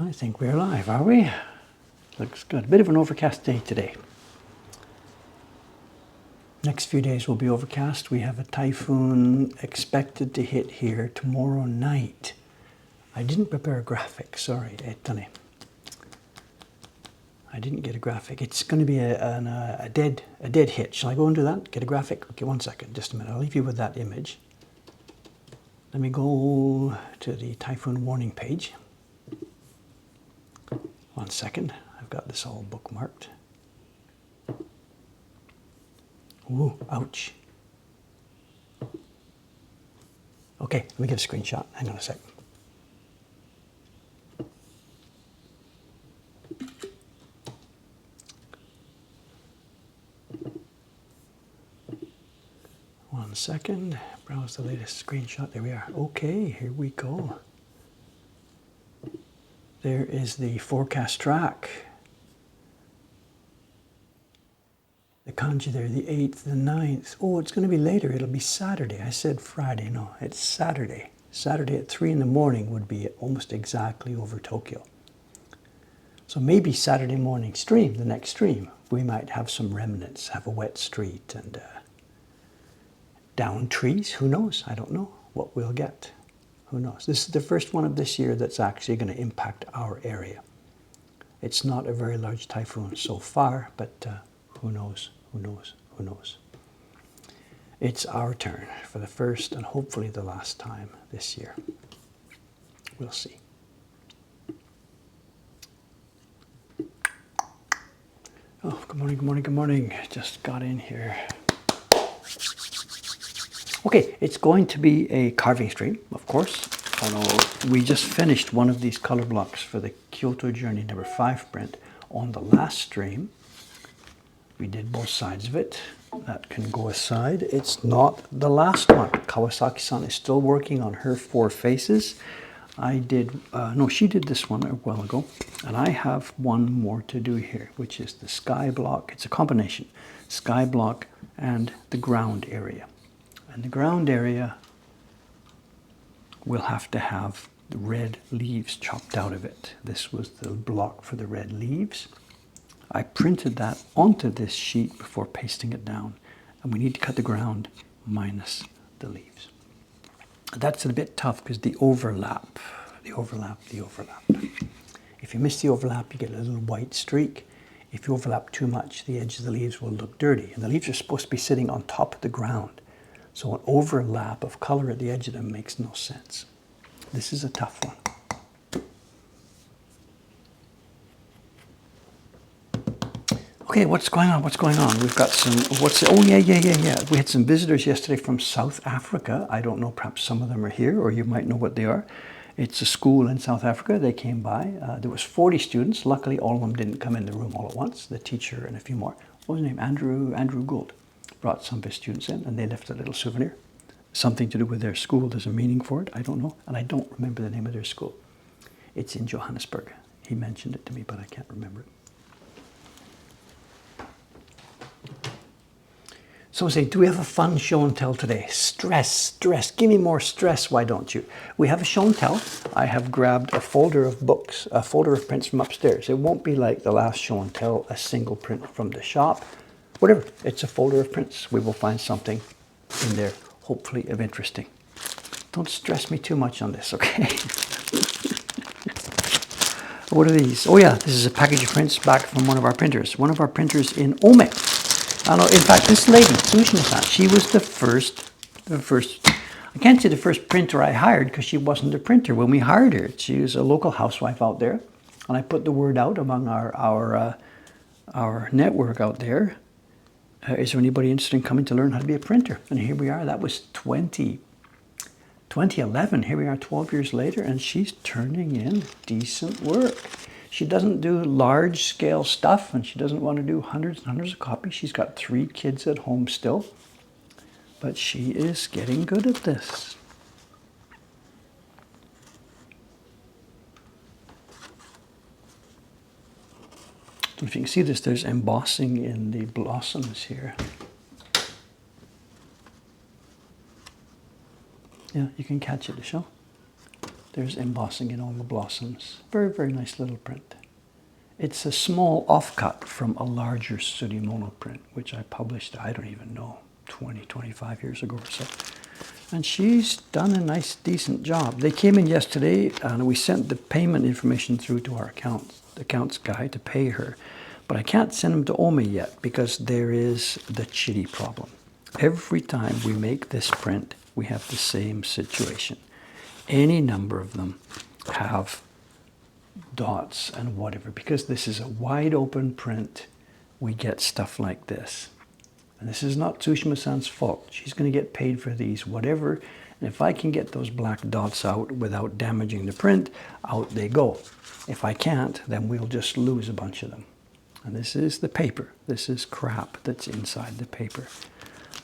I think we're live, are we? Looks good. A bit of an overcast day today. Next few days will be overcast. We have a typhoon expected to hit here tomorrow night. I didn't prepare a graphic, sorry, Etane. I didn't get a graphic. It's going to be a dead hit. Shall I go and do that? Get a graphic? Okay, 1 second, just a minute. I'll leave you with that image. Let me go to the typhoon warning page. 1 second. I've got this all bookmarked. Ooh, ouch. Okay, let me get a screenshot. Hang on a sec. One second. Browse the latest screenshot. There we are. Okay, here we go. There is the forecast track. The kanji there, the 8th, the 9th. Oh, it's going to be later. It'll be Saturday. I said Friday. No, it's Saturday. Saturday at 3 in the morning would be almost exactly over Tokyo. So maybe Saturday morning stream, the next stream, we might have some remnants, have a wet street and down trees. Who knows? I don't know what we'll get. Who knows? This is the first one of this year that's actually going to impact our area. It's not a very large typhoon so far, but who knows? Who knows? Who knows? It's our turn for the first and hopefully the last time this year. We'll see. Oh, good morning, good morning, good morning. Just got in here. Okay, it's going to be a carving stream, of course. We just finished one of these color blocks for the Kyoto Journey number 5 print on the last stream. We did both sides of it. That can go aside. It's not the last one. Kawasaki-san is still working on her 4 faces. I did, no, she did this one a while ago. And I have one more to do here, which is the sky block. It's a combination, sky block and the ground area. And the ground area will have to have the red leaves chopped out of it. This was the block for the red leaves. I printed that onto this sheet before pasting it down. And we need to cut the ground minus the leaves. That's a bit tough because the overlap. If you miss the overlap, you get a little white streak. If you overlap too much, the edge of the leaves will look dirty. And the leaves are supposed to be sitting on top of the ground. So an overlap of color at the edge of them makes no sense. This is a tough one. Okay, what's going on? What's going on? We've got some, oh yeah. We had some visitors yesterday from South Africa. I don't know, perhaps some of them are here, or you might know what they are. It's a school in South Africa. They came by. There was 40 students. Luckily, all of them didn't come in the room all at once. The teacher and a few more. What was his name? Andrew Gould brought some of his students in, and they left a little souvenir. Something to do with their school. There's a meaning for it. I don't know, and I don't remember the name of their school. It's in Johannesburg. He mentioned it to me, but I can't remember it. So I say, do we have a fun show and tell today? Stress. Give me more stress, why don't you? We have a show and tell. I have grabbed a folder of books, a folder of prints from upstairs. It won't be like the last show and tell, a single print from the shop. Whatever, it's a folder of prints. We will find something in there, hopefully of interesting. Don't stress me too much on this, okay? What are these? Oh yeah, this is a package of prints back from one of our printers. One of our printers in Ome. I know, in fact, this lady, Tsushima-san, she was the first, I can't say the first printer I hired because she wasn't a printer when we hired her. She was a local housewife out there. And I put the word out among our network out there. Is there anybody interested in coming to learn how to be a printer? And here we are. That was 2011. Here we are 12 years later, and she's turning in decent work. She doesn't do large scale stuff, and she doesn't want to do hundreds and hundreds of copies. She's got 3 kids at home still, but she is getting good at this. I don't know if you can see this, there's embossing in the blossoms here. Yeah, you can catch it, Michelle. There's embossing in all the blossoms. Very, very nice little print. It's a small offcut from a larger Sudimono print, which I published, I don't even know, 20, 25 years ago or so. And she's done a nice, decent job. They came in yesterday, and we sent the payment information through to our accounts guy to pay her. But I can't send them to Omi yet because there is the chitty problem. Every time we make this print, we have the same situation. Any number of them have dots and whatever. Because this is a wide open print, we get stuff like this. And this is not Tsushima-san's fault. She's going to get paid for these, whatever. And if I can get those black dots out without damaging the print, out they go. If I can't, then we'll just lose a bunch of them. And this is the paper. This is crap that's inside the paper.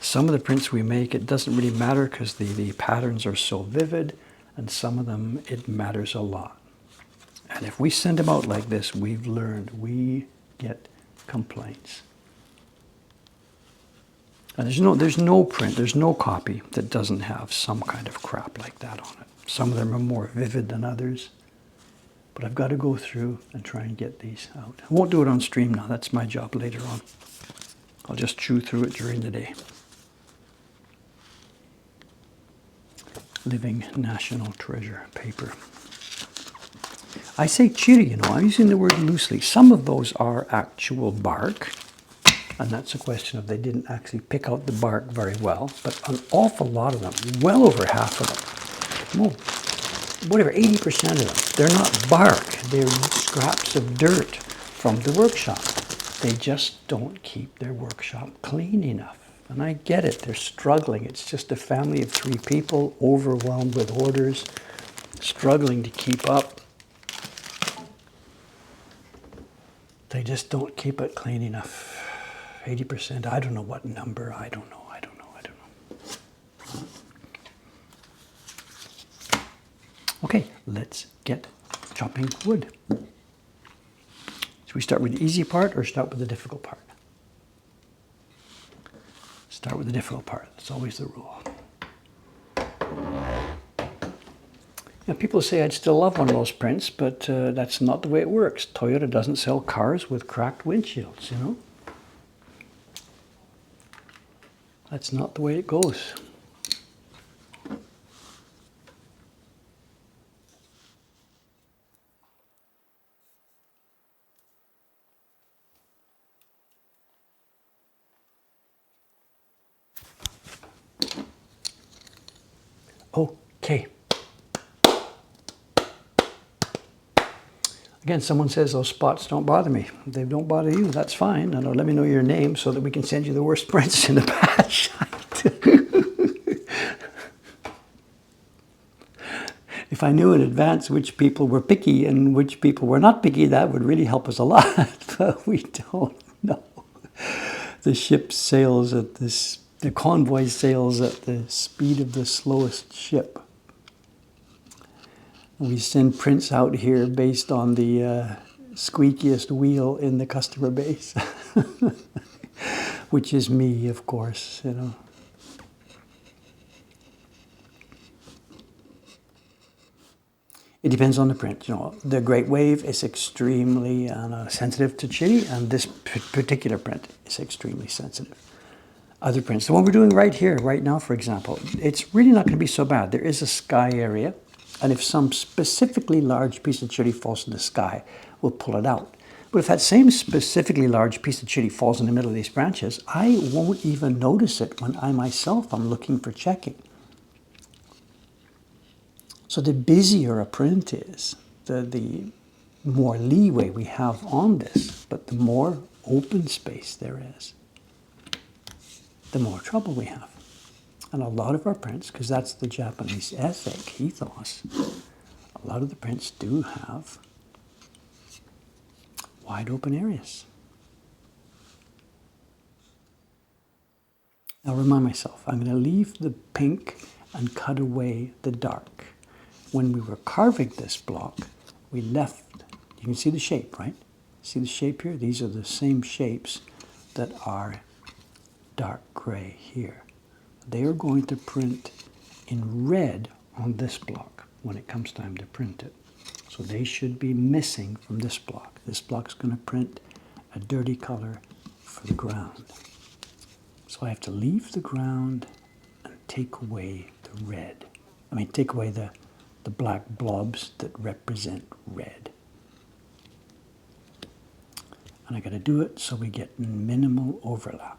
Some of the prints we make, it doesn't really matter because the patterns are so vivid. And some of them, it matters a lot. And if we send them out like this, we've learned we get complaints. And there's no print, there's no copy that doesn't have some kind of crap like that on it. Some of them are more vivid than others. But I've got to go through and try and get these out. I won't do it on stream now, that's my job later on. I'll just chew through it during the day. Living National Treasure paper. I say chiri, you know, I'm using the word loosely. Some of those are actual bark. And that's a question of they didn't actually pick out the bark very well. But an awful lot of them, well over half of them, whatever, 80% of them, they're not bark. They're scraps of dirt from the workshop. They just don't keep their workshop clean enough. And I get it, they're struggling. It's just a family of 3 people, overwhelmed with orders, struggling to keep up. They just don't keep it clean enough. 80%, I don't know what number, I don't know. Okay, let's get chopping wood. Should we start with the easy part or start with the difficult part? Start with the difficult part, that's always the rule. Now, people say I'd still love one of those prints, but that's not the way it works. Toyota doesn't sell cars with cracked windshields, you know? That's not the way it goes. Okay. Again, someone says those spots don't bother me. If they don't bother you, that's fine. And let me know your name so that we can send you the worst prints in the batch. If I knew in advance which people were picky and which people were not picky, that would really help us a lot. But we don't know. The ship sails at this, the convoy sails at the speed of the slowest ship. We send prints out here based on the squeakiest wheel in the customer base, which is me, of course, you know. It depends on the print. You know, the Great Wave is extremely sensitive to chili, and this particular print is extremely sensitive. Other prints, the one we're doing right here, right now, for example, it's really not going to be so bad. There is a sky area, and if some specifically large piece of chili falls in the sky, we'll pull it out. But if that same specifically large piece of chili falls in the middle of these branches, I won't even notice it when I myself am looking for checking. So the busier a print is, the more leeway we have on this, but the more open space there is, the more trouble we have. And a lot of our prints, because that's the Japanese ethic, ethos, a lot of the prints do have wide open areas. Now remind myself, I'm going to leave the pink and cut away the dark. When we were carving this block, we left, you can see the shape, right? See the shape here? These are the same shapes that are dark gray here. They are going to print in red on this block. when it comes time to print it. So they should be missing from this block. This block is going to print a dirty color for the ground. So I have to leave the ground and take away the red. I mean, take away the black blobs that represent red. And I got to do it so we get minimal overlap.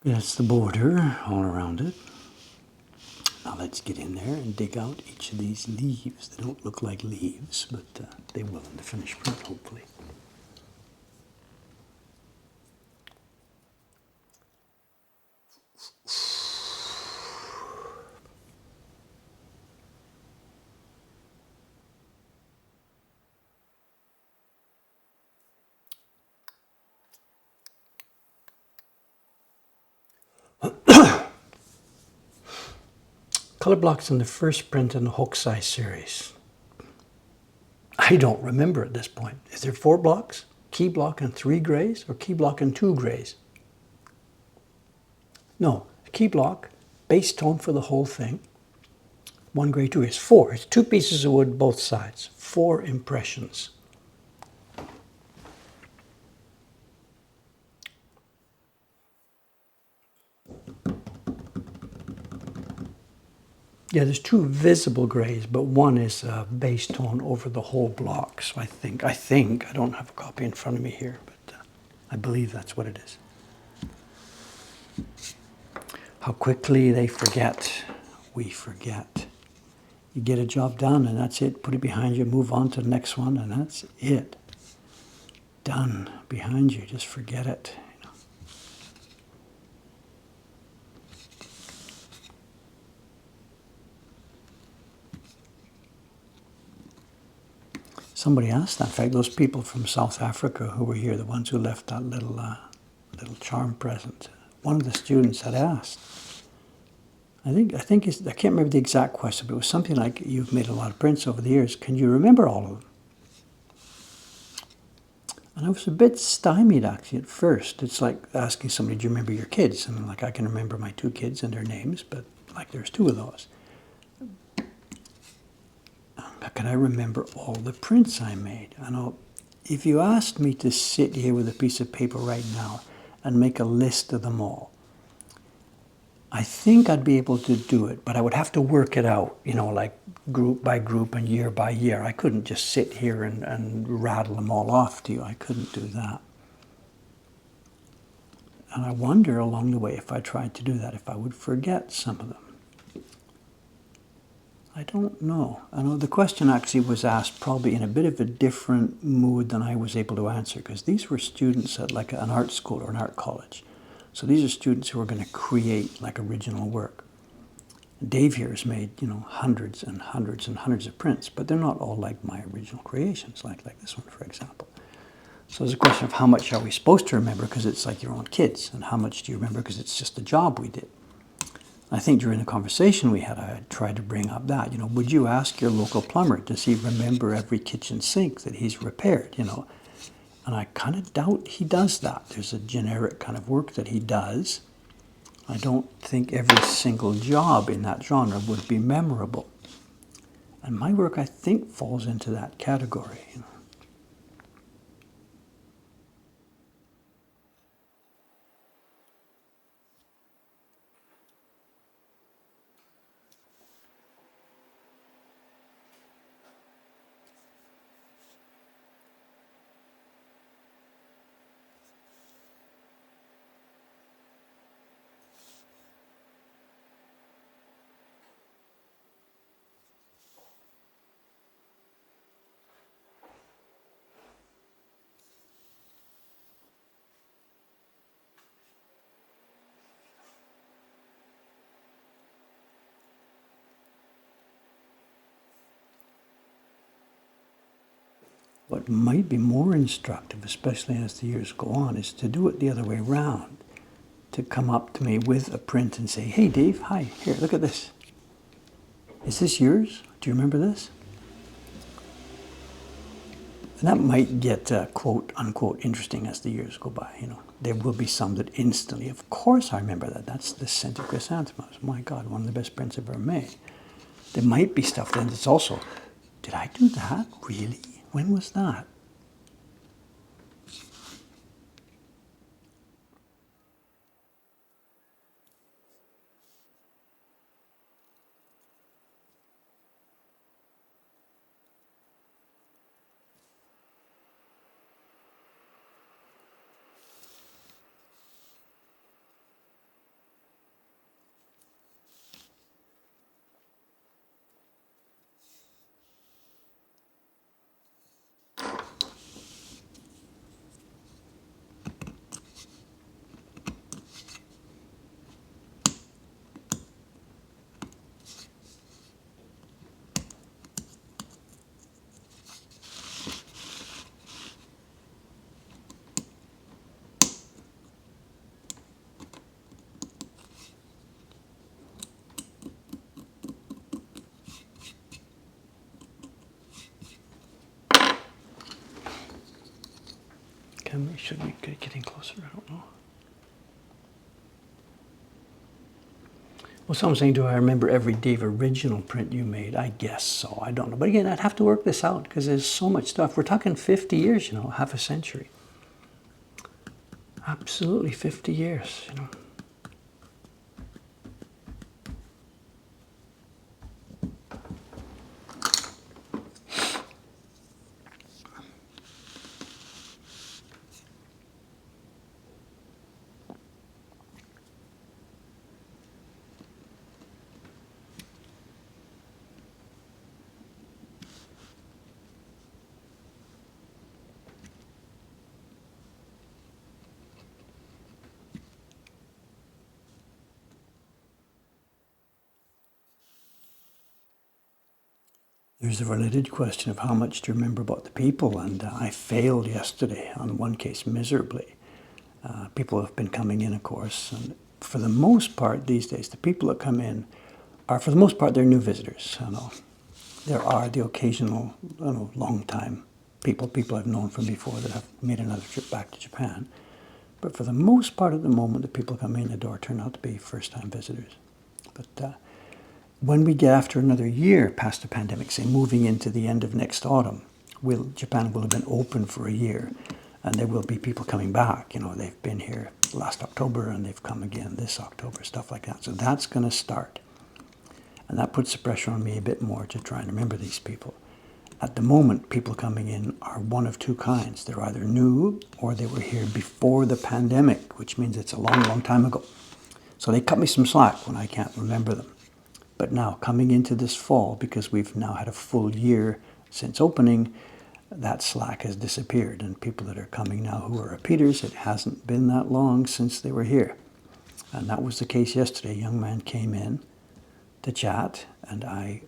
That's the border all around it. Now let's get in there and dig out each of these leaves. They don't look like leaves, but they will in the finished print, hopefully. Color blocks in the first print in the Hokusai series. I don't remember at this point. Is there 4 blocks? Key block and 3 grays, or key block and 2 grays? No, key block, base tone for the whole thing. 1 gray, 2 grays. 4. It's 2 pieces of wood both sides. 4 impressions. Yeah, there's 2 visible grays, but 1 is a base tone over the whole block. So I think, I don't have a copy in front of me here, but I believe that's what it is. How quickly they forget. We forget. You get a job done and that's it. Put it behind you, move on to the next one, and that's it. Done. Behind you, just forget it. Somebody asked that. In fact, those people from South Africa who were here, the ones who left that little charm present, one of the students had asked. I can't remember the exact question, but it was something like, "You've made a lot of prints over the years. Can you remember all of them?" And I was a bit stymied actually at first. It's like asking somebody, "Do you remember your kids?" And I'm like, "I can remember my 2 kids and their names, but like there's 2 of those. But can I remember all the prints I made?" I know if you asked me to sit here with a piece of paper right now and make a list of them all, I think I'd be able to do it, but I would have to work it out, like group by group and year by year. I couldn't just sit here and rattle them all off to you. I couldn't do that. And I wonder along the way, if I tried to do that, if I would forget some of them. I don't know. I know the question actually was asked probably in a bit of a different mood than I was able to answer, because these were students at like an art school or an art college. So these are students who are going to create like original work. Dave here has made, hundreds and hundreds and hundreds of prints, but they're not all like my original creations, like this one, for example. So there's a question of how much are we supposed to remember because it's like your own kids, and how much do you remember because it's just a job we did. I think during the conversation we had, I tried to bring up that, would you ask your local plumber, does he remember every kitchen sink that he's repaired, And I kind of doubt he does that. There's a generic kind of work that he does. I don't think every single job in that genre would be memorable. And my work, I think, falls into that category. What might be more instructive, especially as the years go on, is to do it the other way around. To come up to me with a print and say, "Hey Dave, hi, here, look at this. Is this yours? Do you remember this?" And that might get quote unquote interesting as the years go by. There will be some that instantly, "Of course I remember that. That's the scented chrysanthemums. My God, one of the best prints I've ever made." There might be stuff then that's also, "Did I do that? Really? When was that?" should we get getting closer? I don't know. Well, someone's saying, do I remember every Dave original print you made? I guess so. I don't know. But again, I'd have to work this out because there's so much stuff. We're talking 50 years, half a century. Absolutely 50 years. There's a related question of how much do you remember about the people, and I failed yesterday on one case miserably. People have been coming in, of course, and for the most part these days, the people that come in are, for the most part, they're new visitors. There are the occasional, long-time people I've known from before that have made another trip back to Japan. But for the most part at the moment, the people coming in the door turn out to be first-time visitors. But when we get after another year past the pandemic, say moving into the end of next autumn, Japan will have been open for a year, and there will be people coming back. They've been here last October and they've come again this October, stuff like that. So that's going to start. And that puts the pressure on me a bit more to try and remember these people. At the moment, people coming in are one of two kinds. They're either new or they were here before the pandemic, which means it's a long, long time ago. So they cut me some slack when I can't remember them. But now, coming into this fall, because we've now had a full year since opening, that slack has disappeared. And people that are coming now who are repeaters, it hasn't been that long since they were here. And that was the case yesterday. A young man came in to chat, and I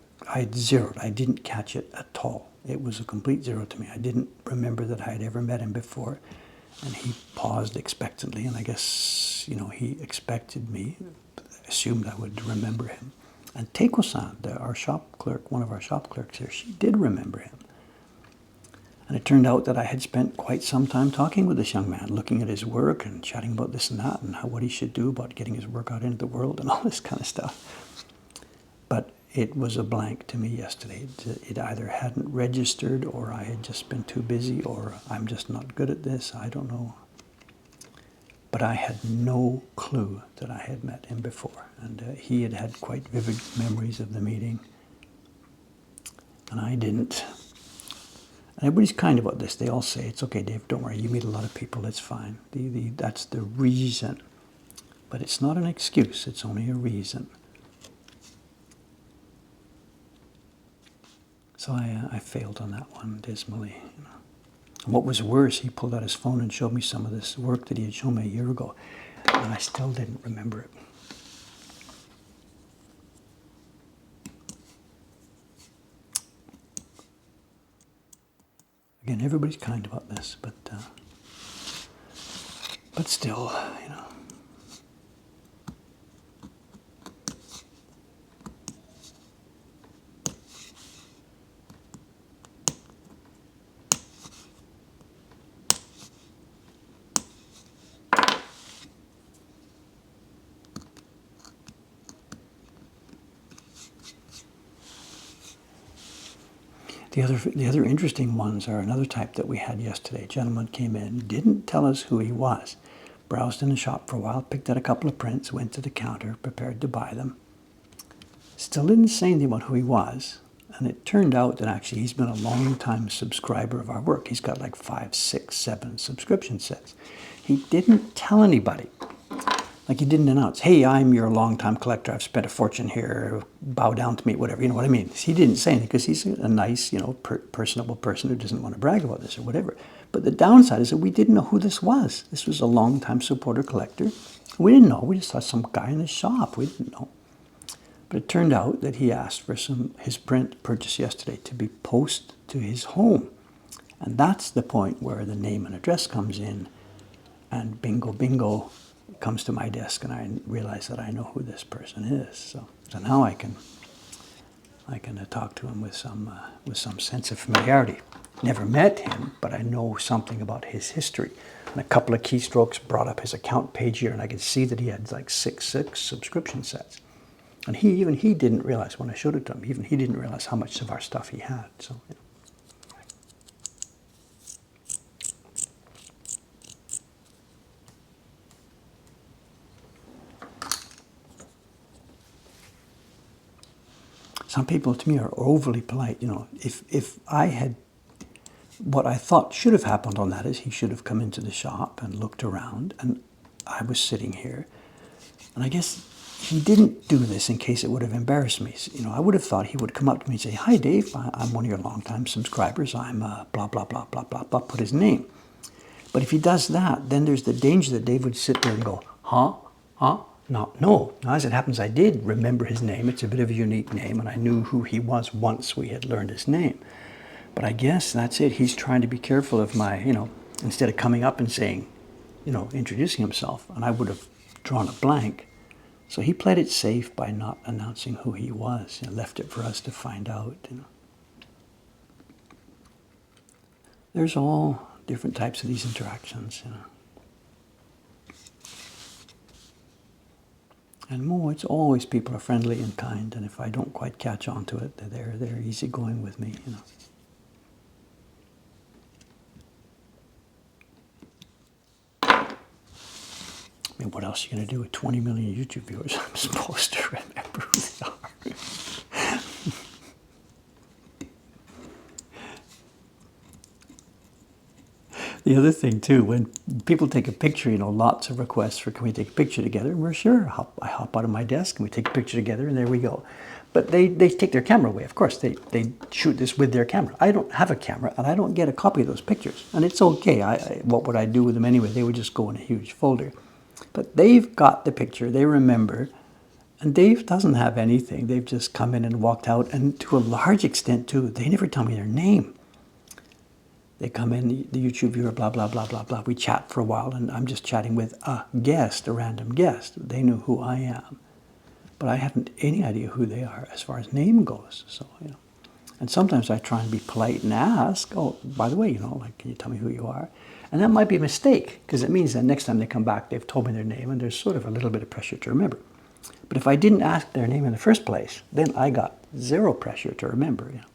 zeroed. I didn't catch it at all. It was a complete zero to me. I didn't remember that I had ever met him before. And he paused expectantly, and I guess, he expected me, assumed I would remember him. And Teiko-san, our shop clerk, one of our shop clerks here, she did remember him. And it turned out that I had spent quite some time talking with this young man, looking at his work and chatting about this and that and what he should do about getting his work out into the world and all this kind of stuff. But it was a blank to me yesterday. It either hadn't registered, or I had just been too busy, or I'm just not good at this. I don't know. But I had no clue that I had met him before. And he had had quite vivid memories of the meeting. And I didn't. And everybody's kind about this. They all say, it's okay, Dave, don't worry. You meet a lot of people, it's fine. That's the reason. But it's not an excuse. It's only a reason. So I failed on that one dismally. And what was worse, he pulled out his phone and showed me some of this work that he had shown me a year ago, and I still didn't remember it. Again, everybody's kind about this, but still, The other interesting ones are another type that we had yesterday. A gentleman came in, didn't tell us who he was, browsed in the shop for a while, picked out a couple of prints, went to the counter, prepared to buy them. Still didn't say anything about who he was, and it turned out that actually he's been a long-time subscriber of our work. He's got like 5, 6, 7 subscription sets. He didn't tell anybody. Like, he didn't announce, hey, I'm your longtime collector, I've spent a fortune here, bow down to me, whatever, you know what I mean? He didn't say anything because he's a nice, personable person who doesn't want to brag about this or whatever. But the downside is that we didn't know who this was. This was a longtime supporter collector. We didn't know. We just saw some guy in the shop. We didn't know. But it turned out that he asked for his print purchased yesterday to be posted to his home. And that's the point where the name and address comes in, and bingo, bingo, comes to my desk, and I realize that I know who this person is. So now I can talk to him with some sense of familiarity. Never met him, but I know something about his history. And a couple of keystrokes brought up his account page here, and I could see that he had like six subscription sets. And even he didn't realize when I showed it to him, even he didn't realize how much of our stuff he had. So, you know. Some people to me are overly polite. You know, if I had, what I thought should have happened on that is he should have come into the shop and looked around, and I was sitting here, and I guess he didn't do this in case it would have embarrassed me. You know, I would have thought he would come up to me and say, "Hi, Dave, I'm one of your longtime subscribers. I'm blah, blah, blah, blah, blah, blah," put his name. But if he does that, then there's the danger that Dave would sit there and go, "Huh? Huh?" No. Now, as it happens, I did remember his name. It's a bit of a unique name, and I knew who he was once we had learned his name. But I guess that's it. He's trying to be careful of my, you know, instead of coming up and saying, you know, introducing himself, and I would have drawn a blank. So he played it safe by not announcing who he was, and left it for us to find out, you know. There's all different types of these interactions, you know. And more, it's always people are friendly and kind, and if I don't quite catch on to it, they're easygoing with me, you know. I mean, what else are you going to do with 20 million YouTube viewers? I'm supposed to remember who they are. The other thing too, when people take a picture, you know, lots of requests for can we take a picture together, and we're sure. I hop out of my desk and we take a picture together, and there we go. But they take their camera away. Of course, they shoot this with their camera. I don't have a camera, and I don't get a copy of those pictures. And it's okay. What would I do with them anyway? They would just go in a huge folder. But they've got the picture. They remember. And Dave doesn't have anything. They've just come in and walked out. And to a large extent, too, they never tell me their name. They come in, the YouTube viewer, blah, blah, blah, blah, blah. We chat for a while, and I'm just chatting with a guest, a random guest. They know who I am. But I haven't any idea who they are as far as name goes. So, you know. And sometimes I try and be polite and ask, oh, by the way, you know, like, can you tell me who you are? And that might be a mistake, because it means that next time they come back, they've told me their name, and there's sort of a little bit of pressure to remember. But if I didn't ask their name in the first place, then I got zero pressure to remember, you know.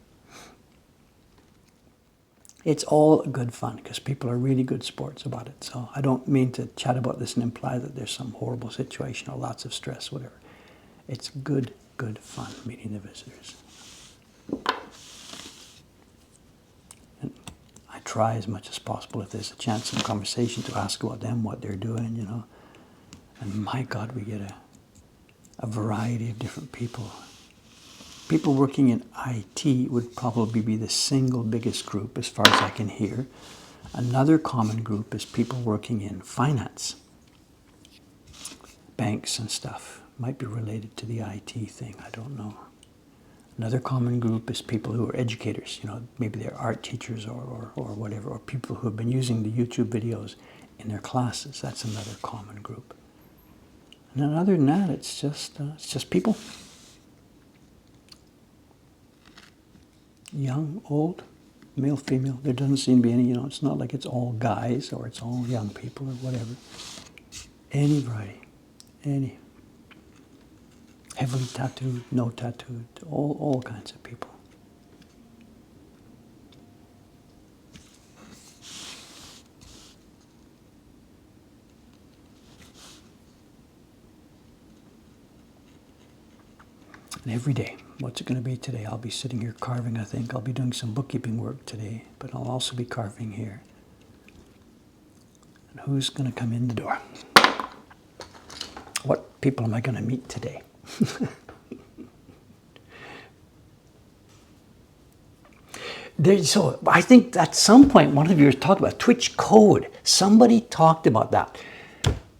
It's all good fun because people are really good sports about it. So I don't mean to chat about this and imply that there's some horrible situation or lots of stress, whatever. It's good fun meeting the visitors. And I try as much as possible, if there's a chance in conversation, to ask about them, what they're doing, you know. And my God, we get a variety of different people. People working in IT would probably be the single biggest group as far as I can hear. Another common group is people working in finance. Banks and stuff. Might be related to the IT thing, I don't know. Another common group is people who are educators. You know, maybe they're art teachers or whatever, or people who have been using the YouTube videos in their classes. That's another common group. And then other than that, it's just people. Young, old, male, female. There doesn't seem to be any, you know, it's not like it's all guys or it's all young people or whatever. Any variety. Any. Heavily tattooed, no tattooed, all kinds of people. And every day, what's it going to be today? I'll be sitting here carving, I think. I'll be doing some bookkeeping work today, but I'll also be carving here. And who's going to come in the door? What people am I going to meet today? So I think at some point one of you talked about Twitch code. Somebody talked about that.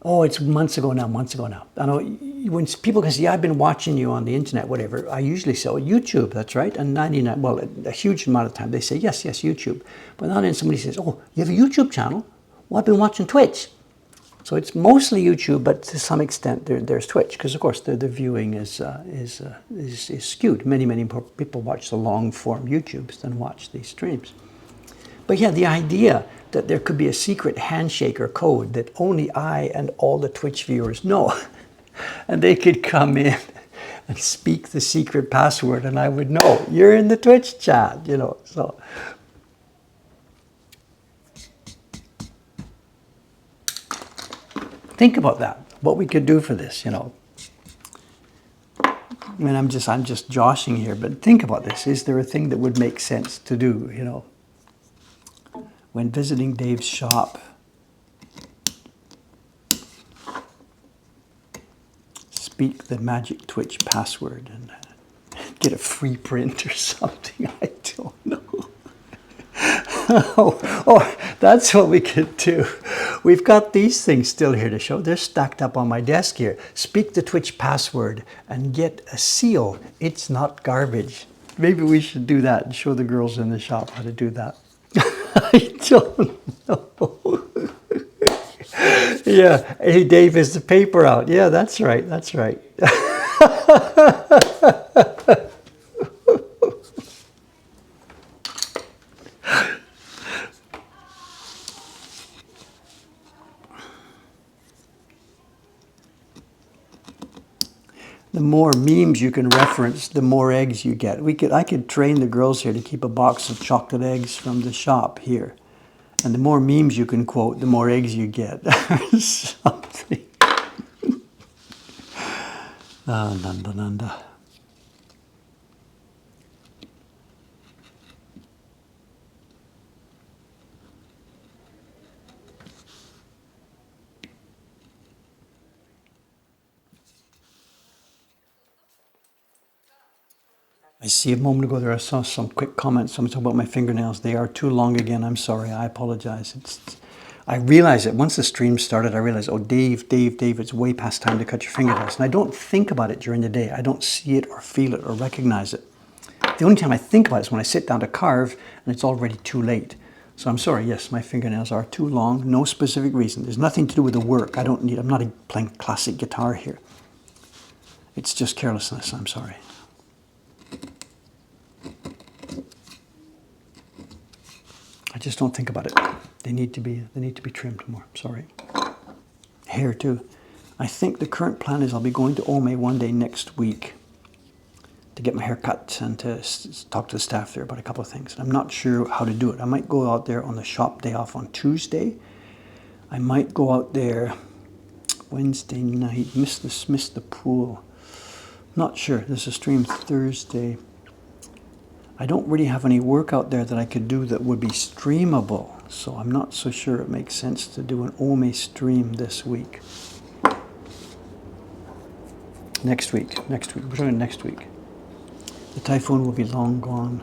Oh, it's months ago now. I know when people can see, I've been watching you on the internet, whatever, I usually say, oh, YouTube, that's right. And 99, well, a huge amount of time they say, yes, YouTube. But now then somebody says, oh, you have a YouTube channel? Well, I've been watching Twitch. So it's mostly YouTube, but to some extent there's Twitch, because of course the viewing is skewed. Many people watch the long form YouTubes than watch these streams. But yeah, the idea that there could be a secret handshake or code that only I and all the Twitch viewers know, and they could come in and speak the secret password and I would know, you're in the Twitch chat, you know, so. Think about that, what we could do for this, you know. I mean, I'm just joshing here, but think about this. Is there a thing that would make sense to do, you know? When visiting Dave's shop, speak the magic Twitch password and get a free print or something. I don't know. Oh, that's what we could do. We've got these things still here to show. They're stacked up on my desk here. Speak the Twitch password and get a seal. It's not garbage. Maybe we should do that and show the girls in the shop how to do that. I don't know. Yeah. Hey, Dave, is the paper out? Yeah, that's right. That's right. The more memes you can reference, the more eggs you get. I could train the girls here to keep a box of chocolate eggs from the shop here. And the more memes you can quote, the more eggs you get. Something. Nanda nanda. I see a moment ago there I saw some quick comments. Someone talking about my fingernails. They are too long again. I'm sorry. I apologize. I realized it once the stream started. I realized, oh, Dave, it's way past time to cut your fingernails. And I don't think about it during the day. I don't see it or feel it or recognize it. The only time I think about it is when I sit down to carve and it's already too late. So I'm sorry. Yes, my fingernails are too long. No specific reason. There's nothing to do with the work. I'm not playing classic guitar here. It's just carelessness. I'm sorry. I just don't think about it. They need to be trimmed more. Sorry. Hair too. I think the current plan is I'll be going to Ome one day next week to get my hair cut and to talk to the staff there about a couple of things. I'm not sure how to do it. I might go out there on the shop day off on Tuesday. I might go out there Wednesday night. Miss the pool. Not sure. There's a stream Thursday. I don't really have any work out there that I could do that would be streamable, so I'm not so sure it makes sense to do an Ome stream this week. Next week. We're talking next week. The typhoon will be long gone.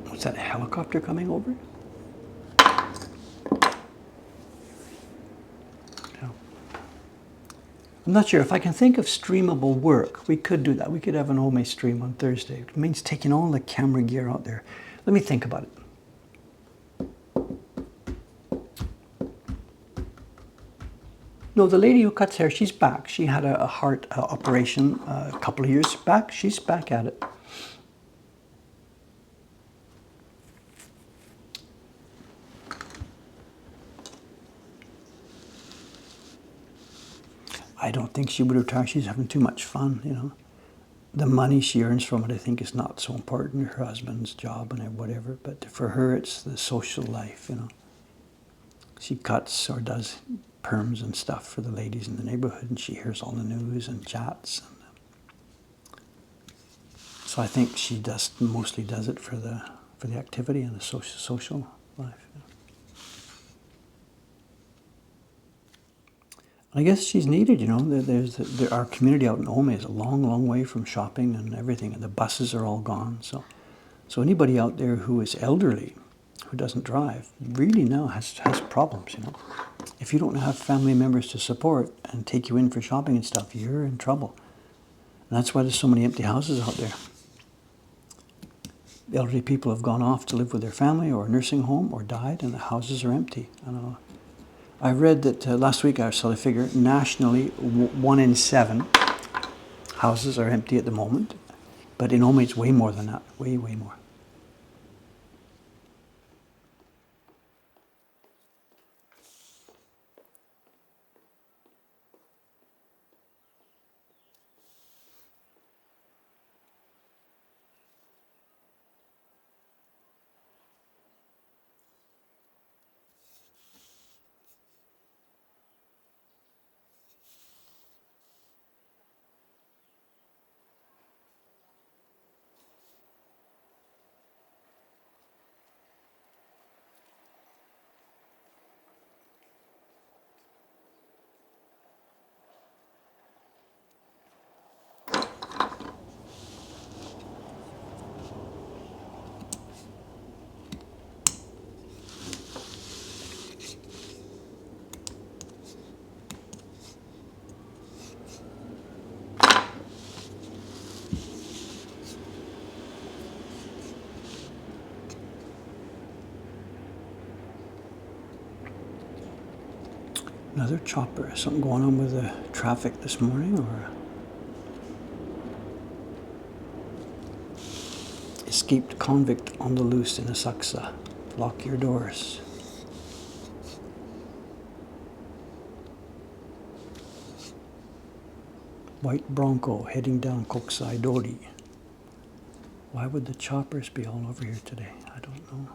What's that, a helicopter coming over? I'm not sure. If I can think of streamable work, we could do that. We could have an Ome stream on Thursday. It means taking all the camera gear out there. Let me think about it. No, the lady who cuts hair, she's back. She had a heart operation a couple of years back. She's back at it. I don't think she would retire. She's having too much fun, you know. The money she earns from it, I think, is not so important. Her husband's job and whatever. But for her, it's the social life, you know. She cuts or does perms and stuff for the ladies in the neighborhood, and she hears all the news and chats. So I think she mostly does it for the activity and the social life. You know. I guess she's needed, you know. Our community out in Ome is a long, long way from shopping and everything, and the buses are all gone. So anybody out there who is elderly, who doesn't drive, really now has problems, you know. If you don't have family members to support and take you in for shopping and stuff, you're in trouble. And that's why there's so many empty houses out there. The elderly people have gone off to live with their family or a nursing home or died, and the houses are empty. I read that last week I saw the figure nationally 1 in 7 houses are empty at the moment, but in Oma it's way more than that, way more. Another chopper. Something going on with the traffic this morning, or escaped convict on the loose in Asakusa. Lock your doors. White Bronco heading down Kokusai Dori. Why would the choppers be all over here today? I don't know.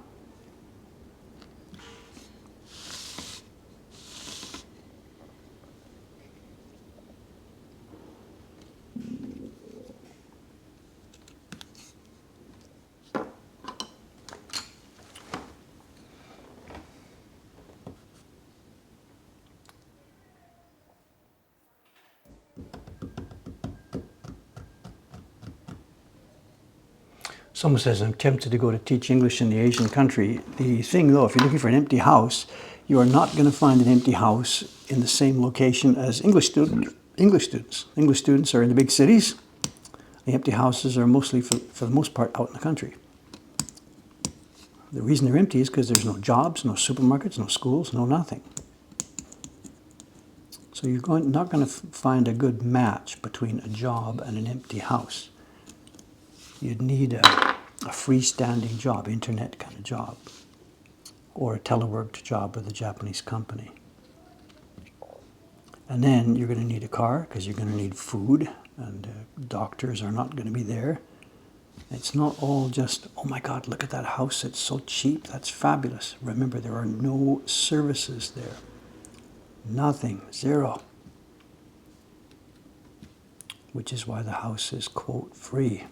Someone says, I'm tempted to go to teach English in the Asian country. The thing though, if you're looking for an empty house, you are not going to find an empty house in the same location as English students. English students are in the big cities. The empty houses are mostly, for the most part, out in the country. The reason they're empty is because there's no jobs, no supermarkets, no schools, no nothing. So you're not going to find a good match between a job and an empty house. You'd need a freestanding job, internet kind of job, or a teleworked job with a Japanese company. And then you're going to need a car because you're going to need food, and doctors are not going to be there. It's not all just, oh my God, look at that house, it's so cheap, that's fabulous. Remember, there are no services there. Nothing, zero. Which is why the house is, quote, free.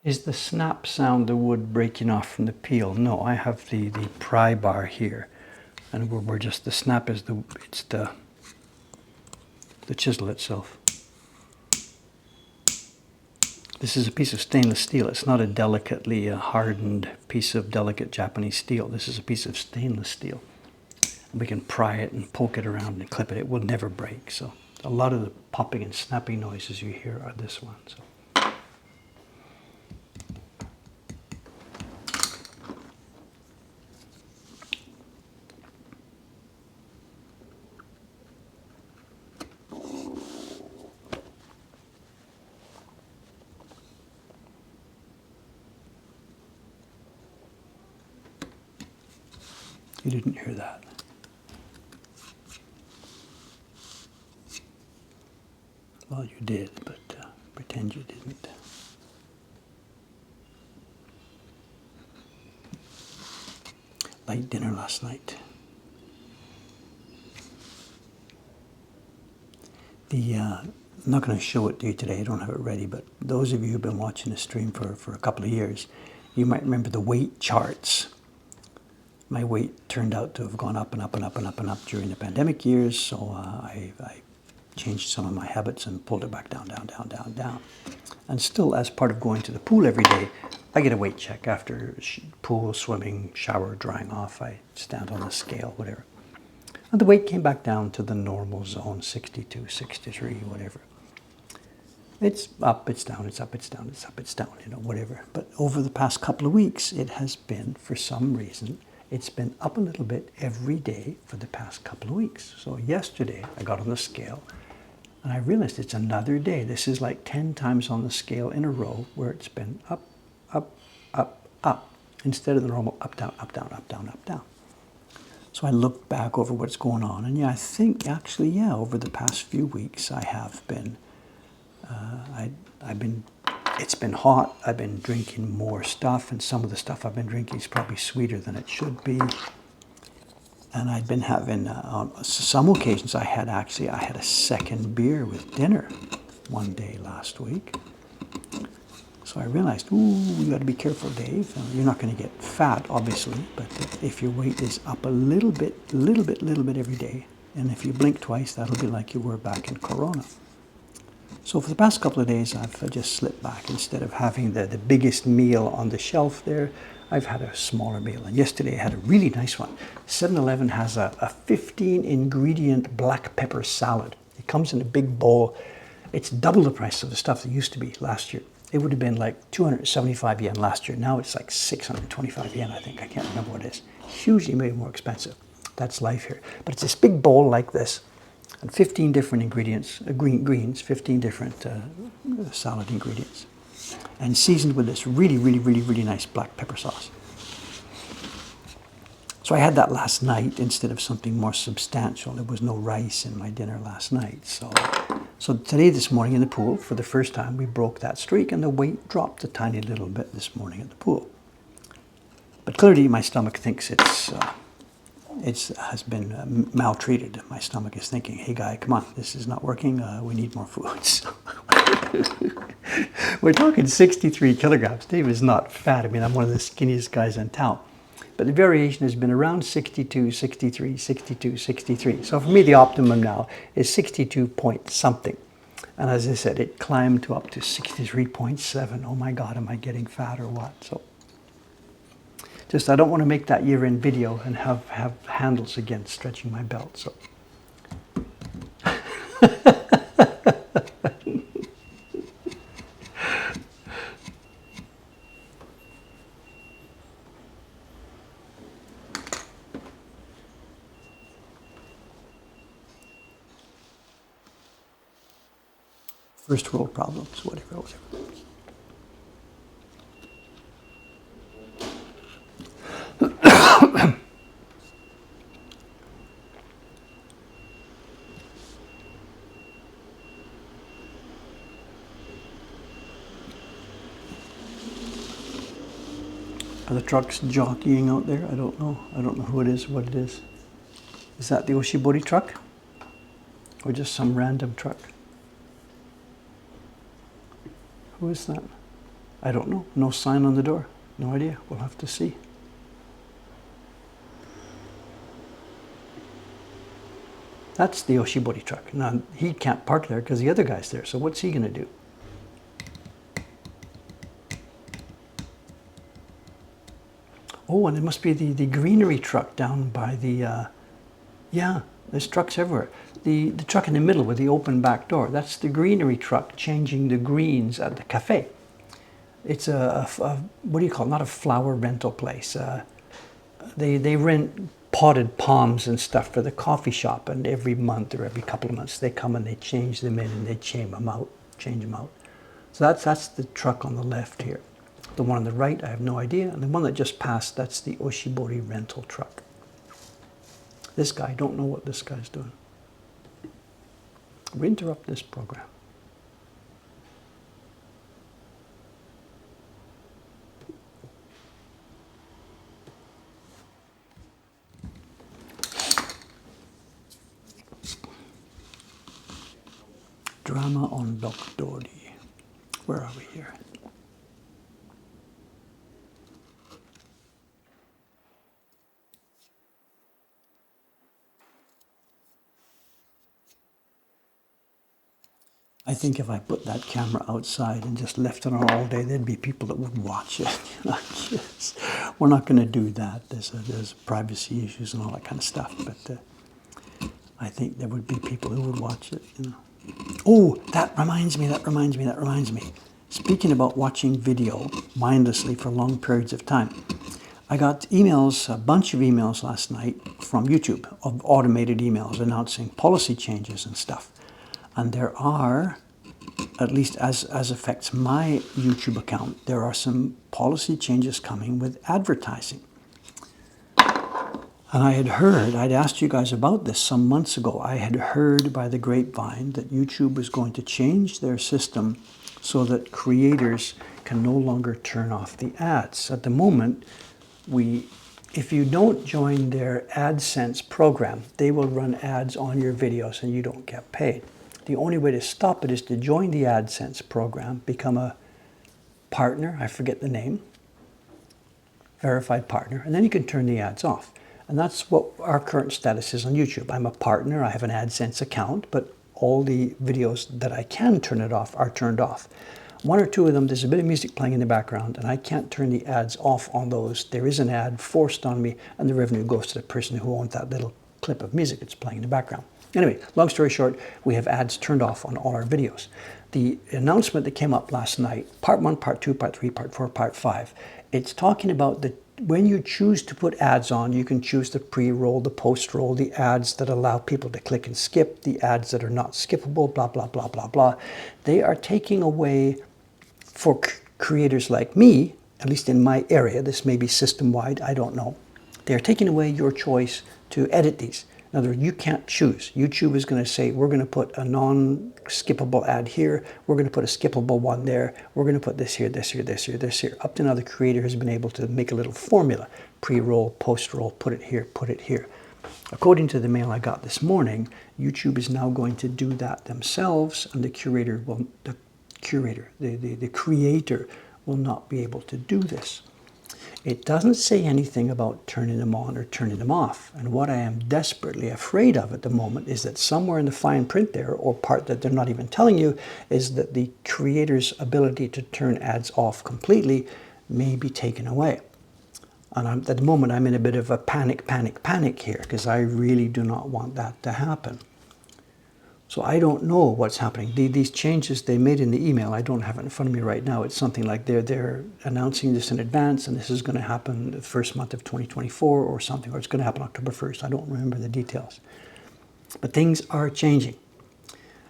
Is the snap sound the wood breaking off from the peel? No, I have the pry bar here, and we're just, the snap is the chisel itself. This is a piece of stainless steel. It's not a delicately hardened piece of delicate Japanese steel. This is a piece of stainless steel. And we can pry it and poke it around and clip it. It will never break. So a lot of the popping and snapping noises you hear are this one. So. You didn't hear that. Well, you did, but pretend you didn't. Light dinner last night. I'm not going to show it to you today, I don't have it ready, but those of you who've been watching the stream for a couple of years, you might remember the weight charts. My weight turned out to have gone up and up and up and up and up during the pandemic years, so I changed some of my habits and pulled it back down, down, down, down, down. And still, as part of going to the pool every day, I get a weight check after pool, swimming, shower, drying off. I stand on the scale, whatever. And the weight came back down to the normal zone, 62, 63, whatever. It's up, it's down, it's up, it's down, it's up, it's down, whatever. But over the past couple of weeks, it has been, for some reason, it's been up a little bit every day for the past couple of weeks. So yesterday, I got on the scale, and I realized it's another day. This is like 10 times on the scale in a row where it's been up, up, up, up, instead of the normal up, down, up, down, up, down, up, down. So I looked back over what's going on, and yeah, I think actually, yeah, over the past few weeks, I have been, it's been hot, I've been drinking more stuff, and some of the stuff I've been drinking is probably sweeter than it should be. And I'd been having, on some occasions, I had a second beer with dinner one day last week. So I realized, ooh, you got to be careful, Dave. You're not going to get fat, obviously, but if your weight is up a little bit every day, and if you blink twice, that'll be like you were back in Corona. So for the past couple of days, I've just slipped back. Instead of having the biggest meal on the shelf there, I've had a smaller meal. And yesterday I had a really nice one. 7-Eleven has a 15-ingredient black pepper salad. It comes in a big bowl. It's double the price of the stuff that used to be last year. It would have been like 275 yen last year. Now it's like 625 yen, I think. I can't remember what it is. Hugely maybe more expensive. That's life here. But it's this big bowl like this. And 15 different ingredients, greens, 15 different salad ingredients. And seasoned with this really, really, really, really nice black pepper sauce. So I had that last night instead of something more substantial. There was no rice in my dinner last night. So today, this morning in the pool, for the first time, we broke that streak and the weight dropped a tiny little bit this morning at the pool. But clearly my stomach thinks it has been maltreated. My stomach is thinking, hey guy, come on, this is not working. We need more food. So we're talking 63 kilograms. Dave is not fat. I mean, I'm one of the skinniest guys in town. But the variation has been around 62, 63, 62, 63. So for me, the optimum now is 62 point something. And as I said, it climbed to up to 63.7. Oh my God, am I getting fat or what? So just, I don't want to make that year-end video and have handles again stretching my belt. So. First world problems, whatever. Are the trucks jockeying out there? I don't know. I don't know who it is, what it is. Is that the Oshibori truck? Or just some random truck? Who is that? I don't know. No sign on the door. No idea. We'll have to see. That's the Oshibori truck. Now, he can't park there because the other guy's there. So what's he going to do? Oh, and it must be the greenery truck down by the, yeah, there's trucks everywhere. The truck in the middle with the open back door, that's the greenery truck changing the greens at the cafe. It's what do you call it? Not a flower rental place. They rent potted palms and stuff for the coffee shop, and every month or every couple of months they come and they change them in and they change them out. So that's the truck on the left here. The one on the right, I have no idea, and the one that just passed, that's the Oshibori rental truck. This guy, I don't know what this guy's doing. We interrupt this program. Drama on Dokdori. Where are we here? I think if I put that camera outside and just left it on all day, there'd be people that would watch it. We're not going to do that. There's privacy issues and all that kind of stuff. But I think there would be people who would watch it. Oh, that reminds me. Speaking about watching video mindlessly for long periods of time, I got emails, a bunch of emails last night from YouTube, of automated emails announcing policy changes and stuff. And there are, at least as affects my YouTube account, there are some policy changes coming with advertising. And I'd asked you guys about this some months ago. I had heard by the grapevine that YouTube was going to change their system so that creators can no longer turn off the ads. At the moment, if you don't join their AdSense program, they will run ads on your videos and you don't get paid. The only way to stop it is to join the AdSense program, become a partner, I forget the name, verified partner, and then you can turn the ads off. And that's what our current status is on YouTube. I'm a partner, I have an AdSense account, but all the videos that I can turn it off are turned off. One or two of them, there's a bit of music playing in the background, and I can't turn the ads off on those. There is an ad forced on me, and the revenue goes to the person who owns that little clip of music that's playing in the background. Anyway, long story short, we have ads turned off on all our videos. The announcement that came up last night, part 1, part 2, part 3, part 4, part 5, it's talking about when you choose to put ads on, you can choose the pre-roll, the post-roll, the ads that allow people to click and skip, the ads that are not skippable, blah, blah, blah, blah, blah. They are taking away, for creators like me, at least in my area, this may be system-wide, I don't know, they're taking away your choice to edit these. In other words, you can't choose. YouTube is going to say, we're going to put a non-skippable ad here, we're going to put a skippable one there, we're going to put this here, this here, this here, this here. Up to now, the creator has been able to make a little formula. Pre-roll, post-roll, put it here, put it here. According to the mail I got this morning, YouTube is now going to do that themselves, and the creator will not be able to do this. It doesn't say anything about turning them on or turning them off. And what I am desperately afraid of at the moment is that somewhere in the fine print there, or part that they're not even telling you, is that the creator's ability to turn ads off completely may be taken away. And at the moment, I'm in a bit of a panic here, because I really do not want that to happen. So I don't know what's happening. These changes they made in the email, I don't have it in front of me right now. It's something like they're announcing this in advance, and this is going to happen the first month of 2024 or something, or it's going to happen October 1st. I don't remember the details. But things are changing.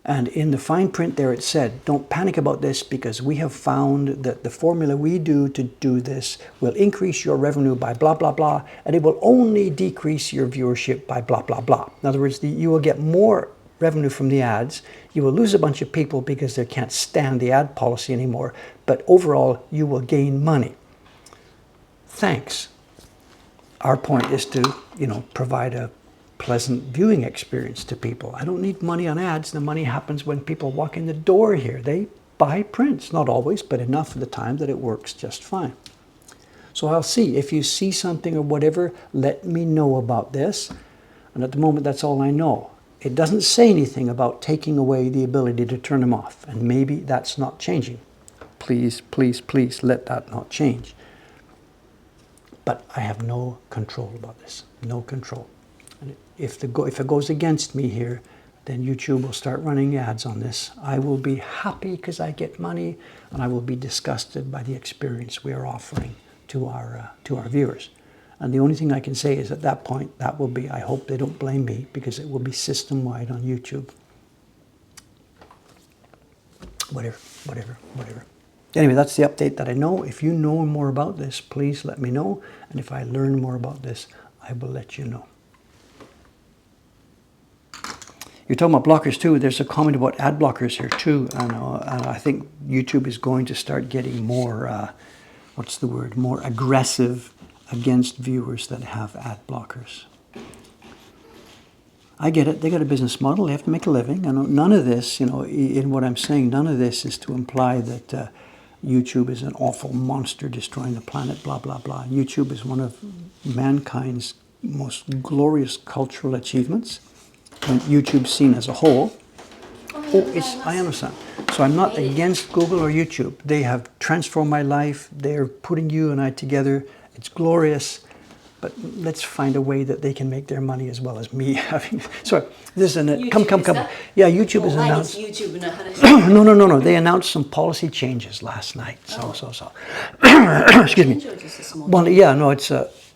And in the fine print there it said, don't panic about this, because we have found that the formula we do to do this will increase your revenue by blah, blah, blah, and it will only decrease your viewership by blah, blah, blah. In other words, you will get more revenue from the ads. You will lose a bunch of people because they can't stand the ad policy anymore, but overall you will gain money. Thanks. Our point is to, provide a pleasant viewing experience to people. I don't need money on ads. The money happens when people walk in the door here. They buy prints. Not always, but enough of the time that it works just fine. So I'll see. If you see something or whatever, let me know about this. And at the moment, that's all I know. It doesn't say anything about taking away the ability to turn them off. And maybe that's not changing. Please, please, please let that not change. But I have no control about this. No control. And if it goes against me here, then YouTube will start running ads on this. I will be happy because I get money, and I will be disgusted by the experience we are offering to our viewers. And the only thing I can say is at that point, that will be, I hope they don't blame me, because it will be system-wide on YouTube. Whatever. Anyway, that's the update that I know. If you know more about this, please let me know. And if I learn more about this, I will let you know. You're talking about blockers too. There's a comment about ad blockers here too. And I think YouTube is going to start getting more, more aggressive against viewers that have ad blockers. I get it. They got a business model. They have to make a living. And none of this, in what I'm saying, none of this is to imply that YouTube is an awful monster destroying the planet, blah, blah, blah. YouTube is one of mankind's most glorious cultural achievements. When YouTube's seen as a whole. I understand. So I'm not against Google or YouTube. They have transformed my life. They're putting you and I together. It's glorious. But let's find a way that they can make their money as well as me having. Sorry, this is an come. Yeah, YouTube has announced. No. They announced some policy changes last night. So. Excuse me. Well, yeah, no, it's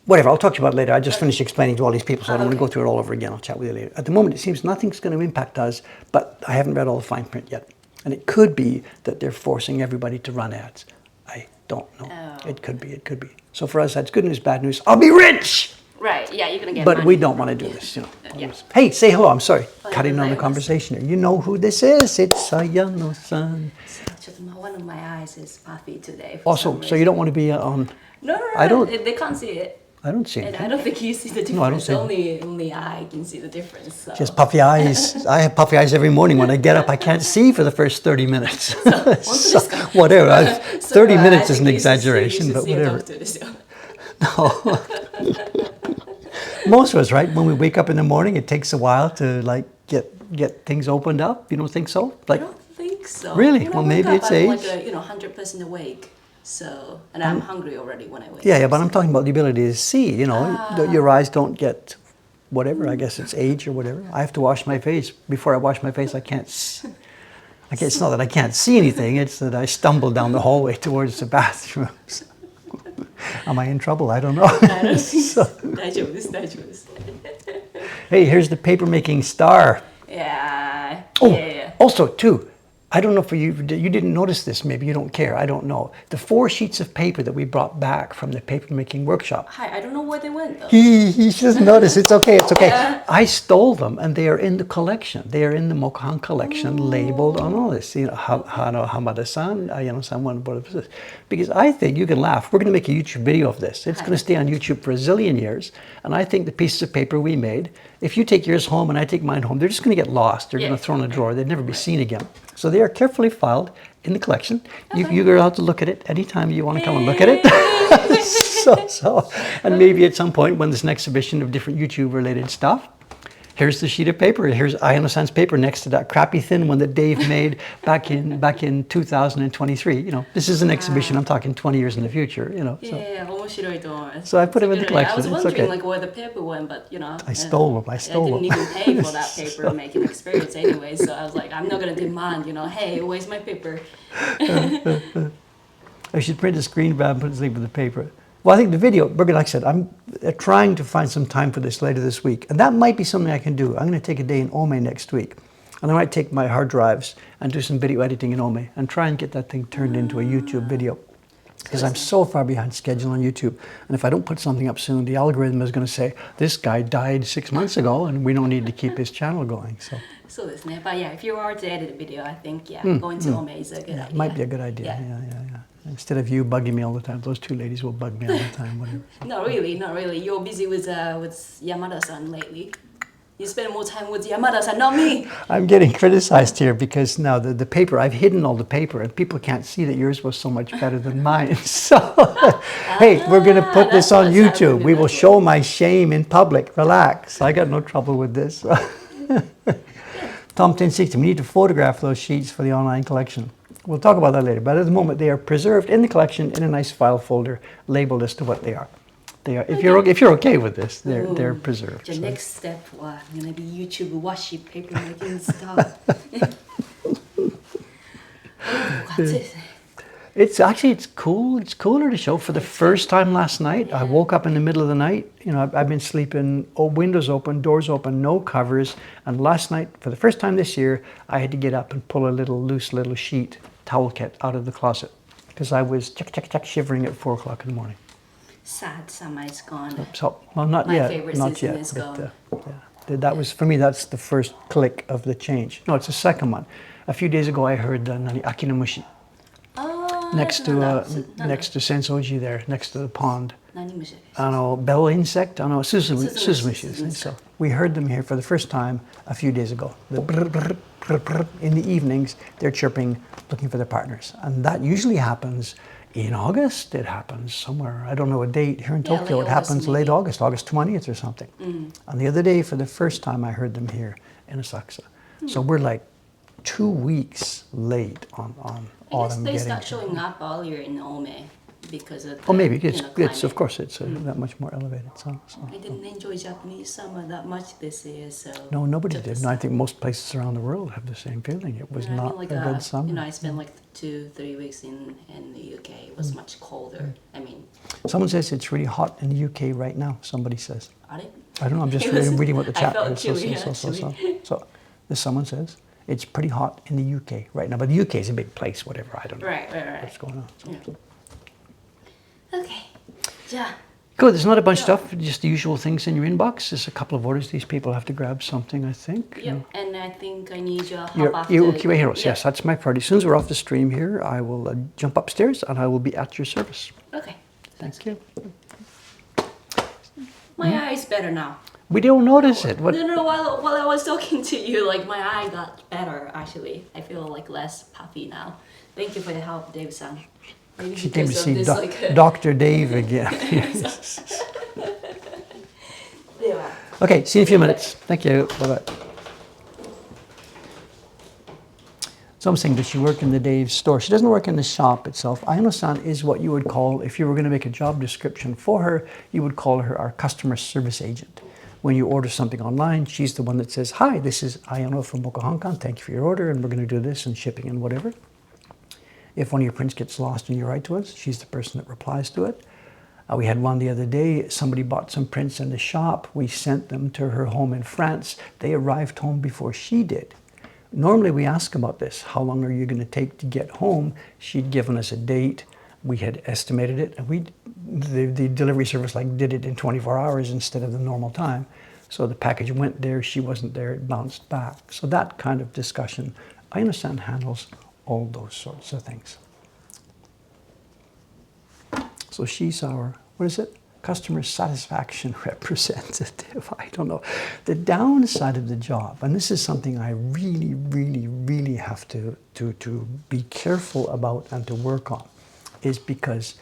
whatever. I'll talk to you about it later. I just finished explaining to all these people, so I don't want to go through it all over again. I'll chat with you later. At the moment, it seems nothing's going to impact us, but I haven't read all the fine print yet, and it could be that they're forcing everybody to run ads. I don't know. Oh. It could be. So for us, that's good news, bad news. I'll be rich! Right, yeah, you're going to get But money. we don't want to do this, Yeah. Hey, say hello. I'm sorry. Cutting on the conversation here. You know who this is. It's Ayano-san. One of my eyes is puffy today. Also, so you don't want to be on... No. They can't see it. I don't see it. And I don't think you see the difference. No, I don't see it. Only I can see the difference. So. Just puffy eyes. I have puffy eyes every morning. When I get up, I can't see for the first 30 minutes. So, whatever. 30 minutes is an exaggeration, but whatever. No. Most of us, right? When we wake up in the morning, it takes a while to get things opened up. You don't think so? I don't think so. Really? Well, maybe it's age. I'm 100% awake. So, and I'm hungry already when I wake up. Yeah, but I'm talking about the ability to see, your eyes don't get whatever, I guess it's age or whatever. I have to wash my face. Before I wash my face, it's not that I can't see anything, it's that I stumble down the hallway towards the bathrooms. Am I in trouble? I don't know. I don't think so. Hey, here's the paper-making star. Yeah. Also, too, I don't know if you didn't notice this, maybe you don't care, I don't know. The 4 sheets of paper that we brought back from the paper making workshop. Hi, I don't know where they went though. He should notice, it's okay. Yeah. I stole them and they are in the collection. They are in the Mokuhankan collection labeled on all this. Hamada-san, Ayano-san, one, because I think you can laugh. We're going to make a YouTube video of this. It's going to stay on YouTube for a zillion years. And I think the pieces of paper we made, if you take yours home and I take mine home, they're just going to get lost. They're going to throw in a drawer. They'd never be seen again. So they are carefully filed in the collection. You go out to look at it anytime you want to come and look at it. And maybe at some point when there's an exhibition of different YouTube-related stuff, here's the sheet of paper. Here's Ayano-san's paper next to that crappy thin one that Dave made back in 2023. This is an exhibition. I'm talking 20 years in the future. So I put them in the collection. I was wondering where the paper went, but I stole them. I didn't even pay for that paper making experience anyway. So I was like, I'm not gonna demand. Hey, where's my paper? I should print a screen grab and put it with the paper. Well, I think the video, like I said, I'm trying to find some time for this later this week. And that might be something I can do. I'm going to take a day in Ome next week. And I might take my hard drives and do some video editing in Ome and try and get that thing turned into a YouTube video. Because I'm so far behind schedule on YouTube. And if I don't put something up soon, the algorithm is going to say, this guy died 6 months ago and we don't need to keep his channel going. So but yeah, if you are to edit a video, I think, going to Ome is a good idea. It might be a good idea. Yeah. Instead of you bugging me all the time, those 2 ladies will bug me all the time, whatever. Not really. You're busy with Yamada-san lately. You spend more time with Yamada-san, not me. I'm getting criticized here because now the paper, I've hidden all the paper and people can't see that yours was so much better than mine. So, hey, we're going to put this on YouTube. We will show my shame in public. Relax. I got no trouble with this. Tom 1060, we need to photograph those sheets for the online collection. We'll talk about that later, but at the moment they are preserved in the collection in a nice file folder labeled as to what they are. They are, if you're okay with this, they're preserved. The next step, I'm gonna be YouTube washi paper making stuff. It's cool. It's cooler to show. For the first time last night, I woke up in the middle of the night. You know, I've been sleeping, windows open, doors open, no covers. And last night, for the first time this year, I had to get up and pull a loose little sheet towel kit out of the closet because I was shivering at 4 o'clock in the morning. Sad summer is gone. So, well, not My yet. favorite Not season yet. is But, gone. that was for me. That's the first click of the change. No, it's the second one. A few days ago, I heard Akinamushi. Next to Sensoji there, next to the pond. Bell insect, suzumishi. So we heard them here for the first time a few days ago. The brr, brr, brr, brr. In the evenings, they're chirping, looking for their partners. And that usually happens in August. It happens somewhere, I don't know a date. Here in Tokyo, it happens late August, August 20th or something. And the other day, for the first time, I heard them here in Asakusa. So we're like 2 weeks late on I guess autumn they getting start here. showing up earlier in Ome because of the, Maybe it's climate. of course it's that much more elevated. So. I didn't enjoy Japanese summer that much this year, so. No, nobody did. And I think most places around the world have the same feeling. It was not a good summer. I spent like 2-3 weeks in the UK. It was much colder. I mean. Someone says it's really hot in the UK right now. Somebody says. Are they? I don't know. I'm just reading what the chat is. So this someone says it's pretty hot in the UK right now. But the UK is a big place. Whatever. I don't know. Right. What's going on? So. Okay. Yeah. Good. There's not a bunch of stuff. Just the usual things in your inbox. There's a couple of orders. These people have to grab something, I think. Yep. And I think I need your help Your after. Ukiwa Heroes. Yes, that's my party. As soon as we're off the stream here, I will jump upstairs and I will be at your service. Okay. Thank you. My eye is better now. We don't notice it. What? No. While I was talking to you, like my eye got better. Actually, I feel like less puffy now. Thank you for your help, Dave-san. Maybe She came to because of see this, Dr. Dave again. Yeah. Okay, see you in a few minutes. Thank you. Bye-bye. So I'm saying, does she work in the Dave's store? She doesn't work in the shop itself. Ayano-san is what you would call, if you were going to make a job description for her, you would call her our customer service agent. When you order something online, she's the one that says, hi, this is Ayano from Mokuhankan. Thank you for your order, and we're going to do this and shipping and whatever. If one of your prints gets lost and you write to us, she's the person that replies to it. We had one the other day. Somebody bought some prints in the shop. We sent them to her home in France. They arrived home before she did. Normally we ask about this. How long are you going to take to get home? She'd given us a date. We had estimated it, and the delivery service did it in 24 hours instead of the normal time. So the package went there. She wasn't there. It bounced back. So that kind of discussion, I understand, handles all those sorts of things. So she's our, customer satisfaction representative. I don't know. The downside of the job, and this is something I really, really, really have to be careful about and to work on, is because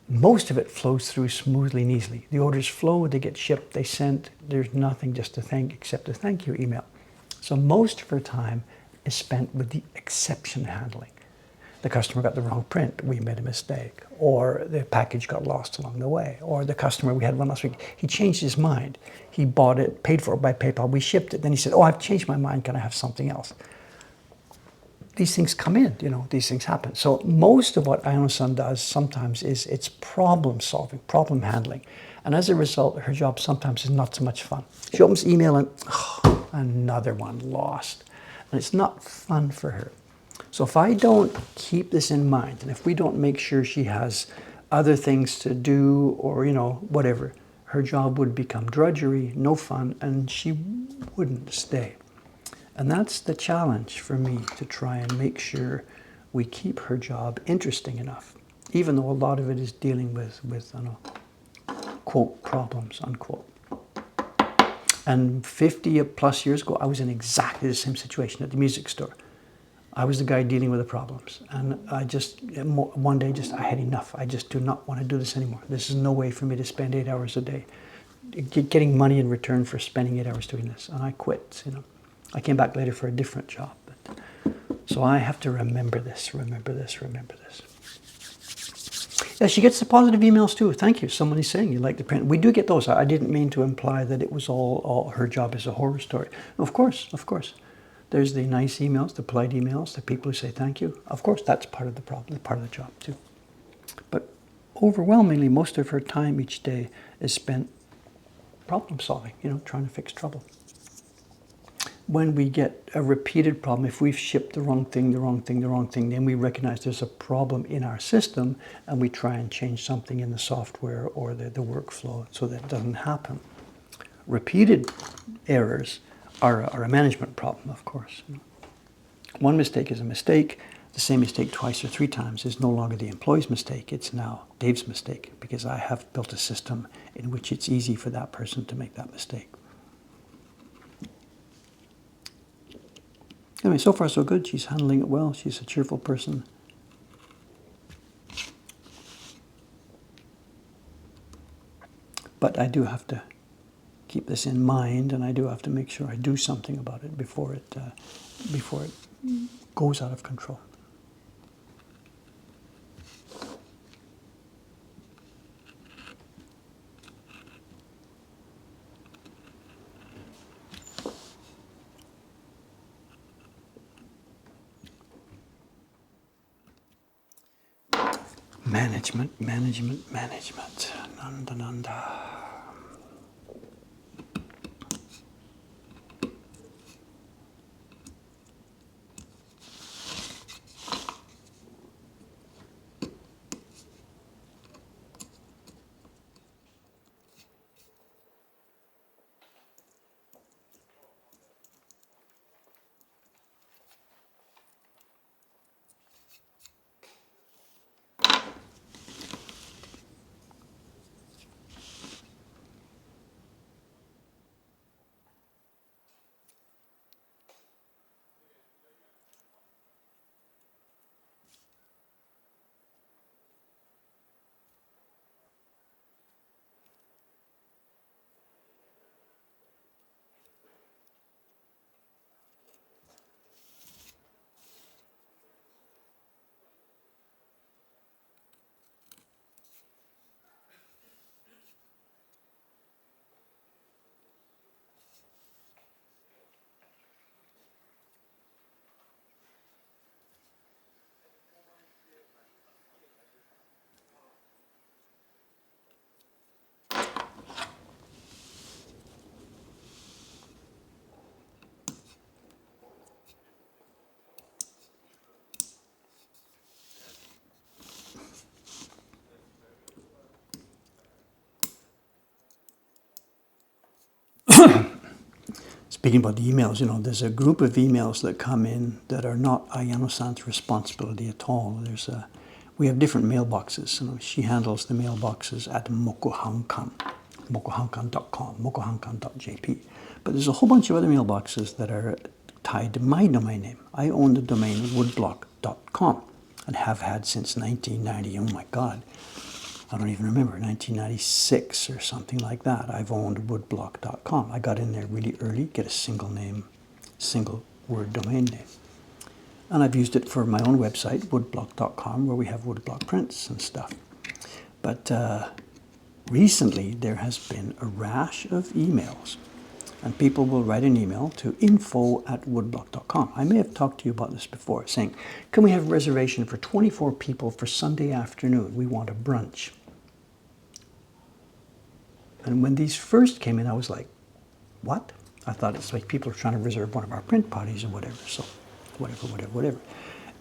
most of it flows through smoothly and easily. The orders flow, they get shipped, they sent. There's nothing just to thank except a thank you email. So most of her time is spent with the exception handling. The customer got the wrong print, we made a mistake, or the package got lost along the way, or the customer, we had one last week, he changed his mind. He bought it, paid for it by PayPal, we shipped it, then he said, oh, I've changed my mind, can I have something else? These things come in, these things happen. So most of what Ayano-san does sometimes is it's problem solving, problem handling. And as a result, her job sometimes is not so much fun. She opens email and, another one lost. And it's not fun for her. So if I don't keep this in mind, and if we don't make sure she has other things to do or, whatever, her job would become drudgery, no fun, and she wouldn't stay. And that's the challenge for me, to try and make sure we keep her job interesting enough, even though a lot of it is dealing with quote, problems, unquote. And 50 plus years ago, I was in exactly the same situation at the music store. I was the guy dealing with the problems. And I just, one day, I had enough. I just do not want to do this anymore. This is no way for me to spend 8 hours a day getting money in return for spending 8 hours doing this. And I quit, you know. I came back later for a different job. But, so I have to remember this, remember this, remember this. Yeah, she gets the positive emails too. Thank you. Somebody's saying you like the print. We do get those. I didn't mean to imply that it was all her job is a horror story. Of course, of course. There's the nice emails, the polite emails, the people who say thank you. Of course, that's part of the problem, part of the job too. But overwhelmingly, most of her time each day is spent problem solving, you know, trying to fix trouble. When we get a repeated problem, if we've shipped the wrong thing, the wrong thing, the wrong thing, then we recognize there's a problem in our system and we try and change something in the software or the workflow so that it doesn't happen. Repeated errors are a management problem, of course. One mistake is a mistake. The same mistake twice or three times is no longer the employee's mistake. It's now Dave's mistake because I have built a system in which it's easy for that person to make that mistake. Anyway, so far so good. She's handling it well. She's a cheerful person. But I do have to keep this in mind, and I do have to make sure I do something about it before it goes out of control. Management, management, management. Nanda, nanda. Speaking about the emails, you know, there's a group of emails that come in that are not Ayano-san's responsibility at all. We have different mailboxes. You know, she handles the mailboxes at Mokuhankan, mokuhankan.com, mokuhankan.jp. But there's a whole bunch of other mailboxes that are tied to my domain name. I own the domain woodblock.com and have had since 1990. Oh my God. I don't even remember, 1996 or something like that. I've owned woodblock.com. I got in there really early, get a single name, single word domain name. And I've used it for my own website, woodblock.com, where we have woodblock prints and stuff. But recently there has been a rash of emails. And people will write an email to info@woodblock.com. I may have talked to you about this before, saying, can we have a reservation for 24 people for Sunday afternoon? We want a brunch. And when these first came in, I was like, what? I thought it's like people are trying to reserve one of our print parties or whatever. So whatever.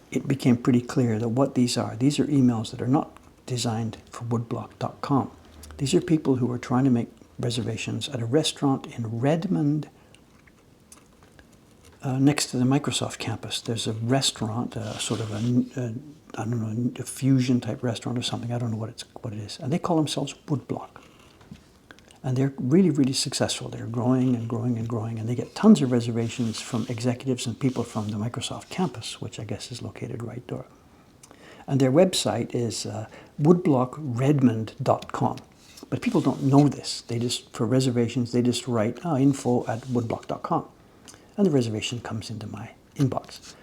It became pretty clear that what these are emails that are not designed for woodblock.com. These are people who are trying to make reservations at a restaurant in Redmond, next to the Microsoft campus. There's a restaurant, sort of I don't know, a fusion type restaurant or something. I don't know what it is. And they call themselves Woodblock. And they're really, really successful. They're growing and growing and growing, and they get tons of reservations from executives and people from the Microsoft campus, which I guess is located right there. And their website is woodblockredmond.com. But people don't know this. They just, for reservations, they just write info@woodblock.com. And the reservation comes into my inbox.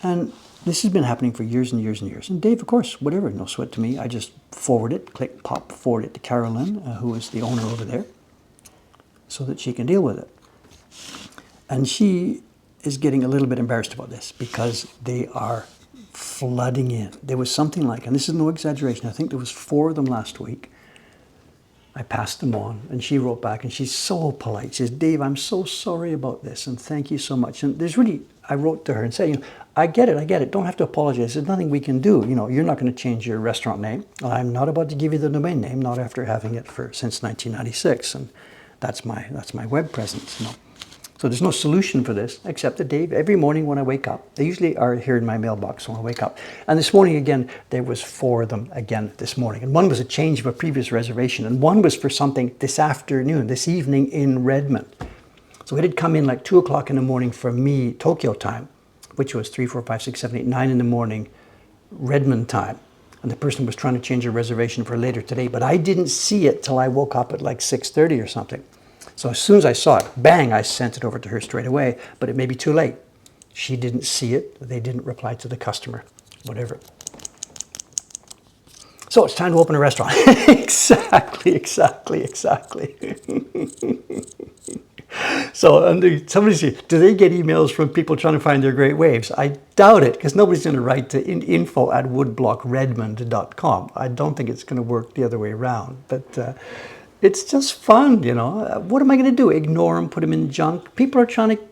And this has been happening for years and years and years. And Dave, of course, whatever, no sweat to me. I just forward it, click, pop, forward it to Carolyn, who is the owner over there, so that she can deal with it. And she is getting a little bit embarrassed about this because they are flooding in. There was something like, and this is no exaggeration, I think there was 4 of them last week. I passed them on, and she wrote back, and she's so polite. She says, Dave, I'm so sorry about this, and thank you so much. And there's really, I wrote to her and said, I get it. Don't have to apologize. There's nothing we can do. You're not going to change your restaurant name. I'm not about to give you the domain name, not after having it since 1996, and that's my web presence. So there's no solution for this except that, Dave, every morning when I wake up, they usually are here in my mailbox when I wake up. And this morning, again, there was 4 of them again this morning. And one was a change of a previous reservation. And one was for something this evening in Redmond. So it had come in like 2 o'clock in the morning for me, Tokyo time, which was 3, 4, 5, 6, 7, 8, 9 in the morning, Redmond time. And the person was trying to change a reservation for later today. But I didn't see it till I woke up at like 6:30 or something. So as soon as I saw it, bang, I sent it over to her straight away, but it may be too late. She didn't see it. They didn't reply to the customer, whatever. So it's time to open a restaurant. Exactly. So somebody says, do they get emails from people trying to find their great waves? I doubt it, because nobody's going to write to info@woodblockredmond.com. I don't think it's going to work the other way around. But it's just fun, What am I going to do? Ignore them, put them in junk? People are trying to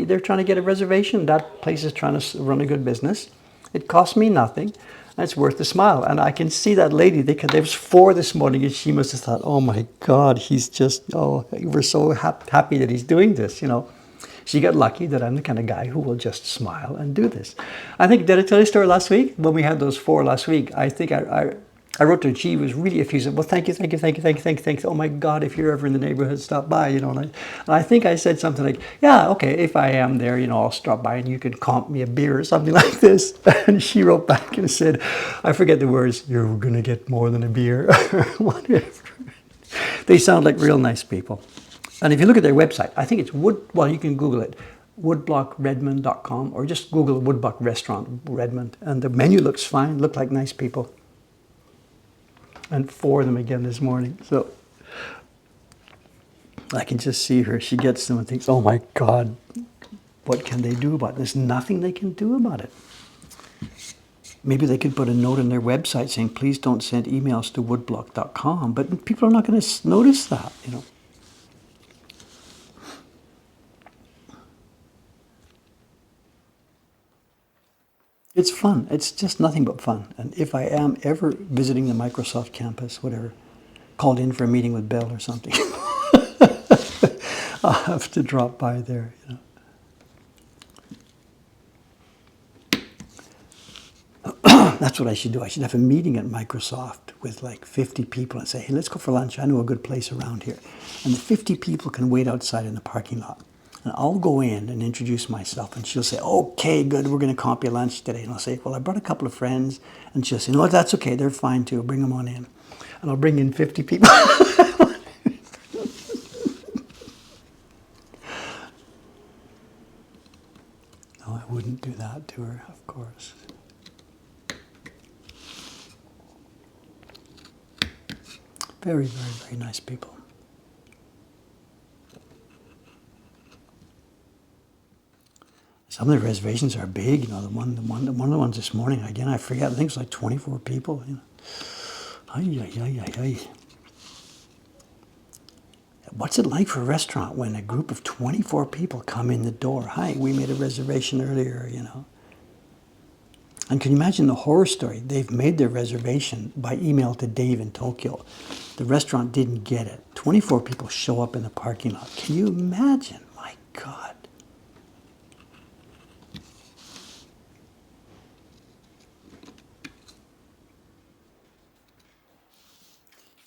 they're trying to get a reservation. That place is trying to run a good business. It costs me nothing, and it's worth a smile. And I can see that lady, there was 4 this morning, and she must have thought, oh my God, we're so happy that he's doing this, She got lucky that I'm the kind of guy who will just smile and do this. I think, did I tell you a story last week? When we had those 4 last week, I think I wrote to her, she was really effusive. Well, thank you. Oh my God, if you're ever in the neighborhood, stop by, And I think I said something like, yeah, okay, if I am there, I'll stop by and you can comp me a beer or something like this. And she wrote back and said, I forget the words, you're going to get more than a beer, or whatever. They sound like real nice people. And if you look at their website, I think it's you can Google it, woodblockredmond.com, or just Google Woodblock Restaurant Redmond. And the menu looks fine, look like nice people. And 4 of them again this morning. So I can just see her. She gets them and thinks, oh my God, what can they do about it? There's nothing they can do about it. Maybe they could put a note on their website saying, please don't send emails to woodblock.com. But people are not going to notice that, It's fun. It's just nothing but fun. And if I am ever visiting the Microsoft campus, whatever, called in for a meeting with Bill or something, I'll have to drop by there, That's what I should do. I should have a meeting at Microsoft with like 50 people and say, hey, let's go for lunch. I know a good place around here. And the 50 people can wait outside in the parking lot. And I'll go in and introduce myself, and she'll say, okay, good, we're going to comp you lunch today. And I'll say, well, I brought a couple of friends. And she'll say, no, that's okay, they're fine too, bring them on in. And I'll bring in 50 people. No, I wouldn't do that to her, of course. Very, very, very nice people. Some of the reservations are big. One of the ones this morning, again, I forget. I think it's like 24 people. What's it like for a restaurant when a group of 24 people come in the door? Hi, we made a reservation earlier, And can you imagine the horror story? They've made their reservation by email to Dave in Tokyo. The restaurant didn't get it. 24 people show up in the parking lot. Can you imagine? My God.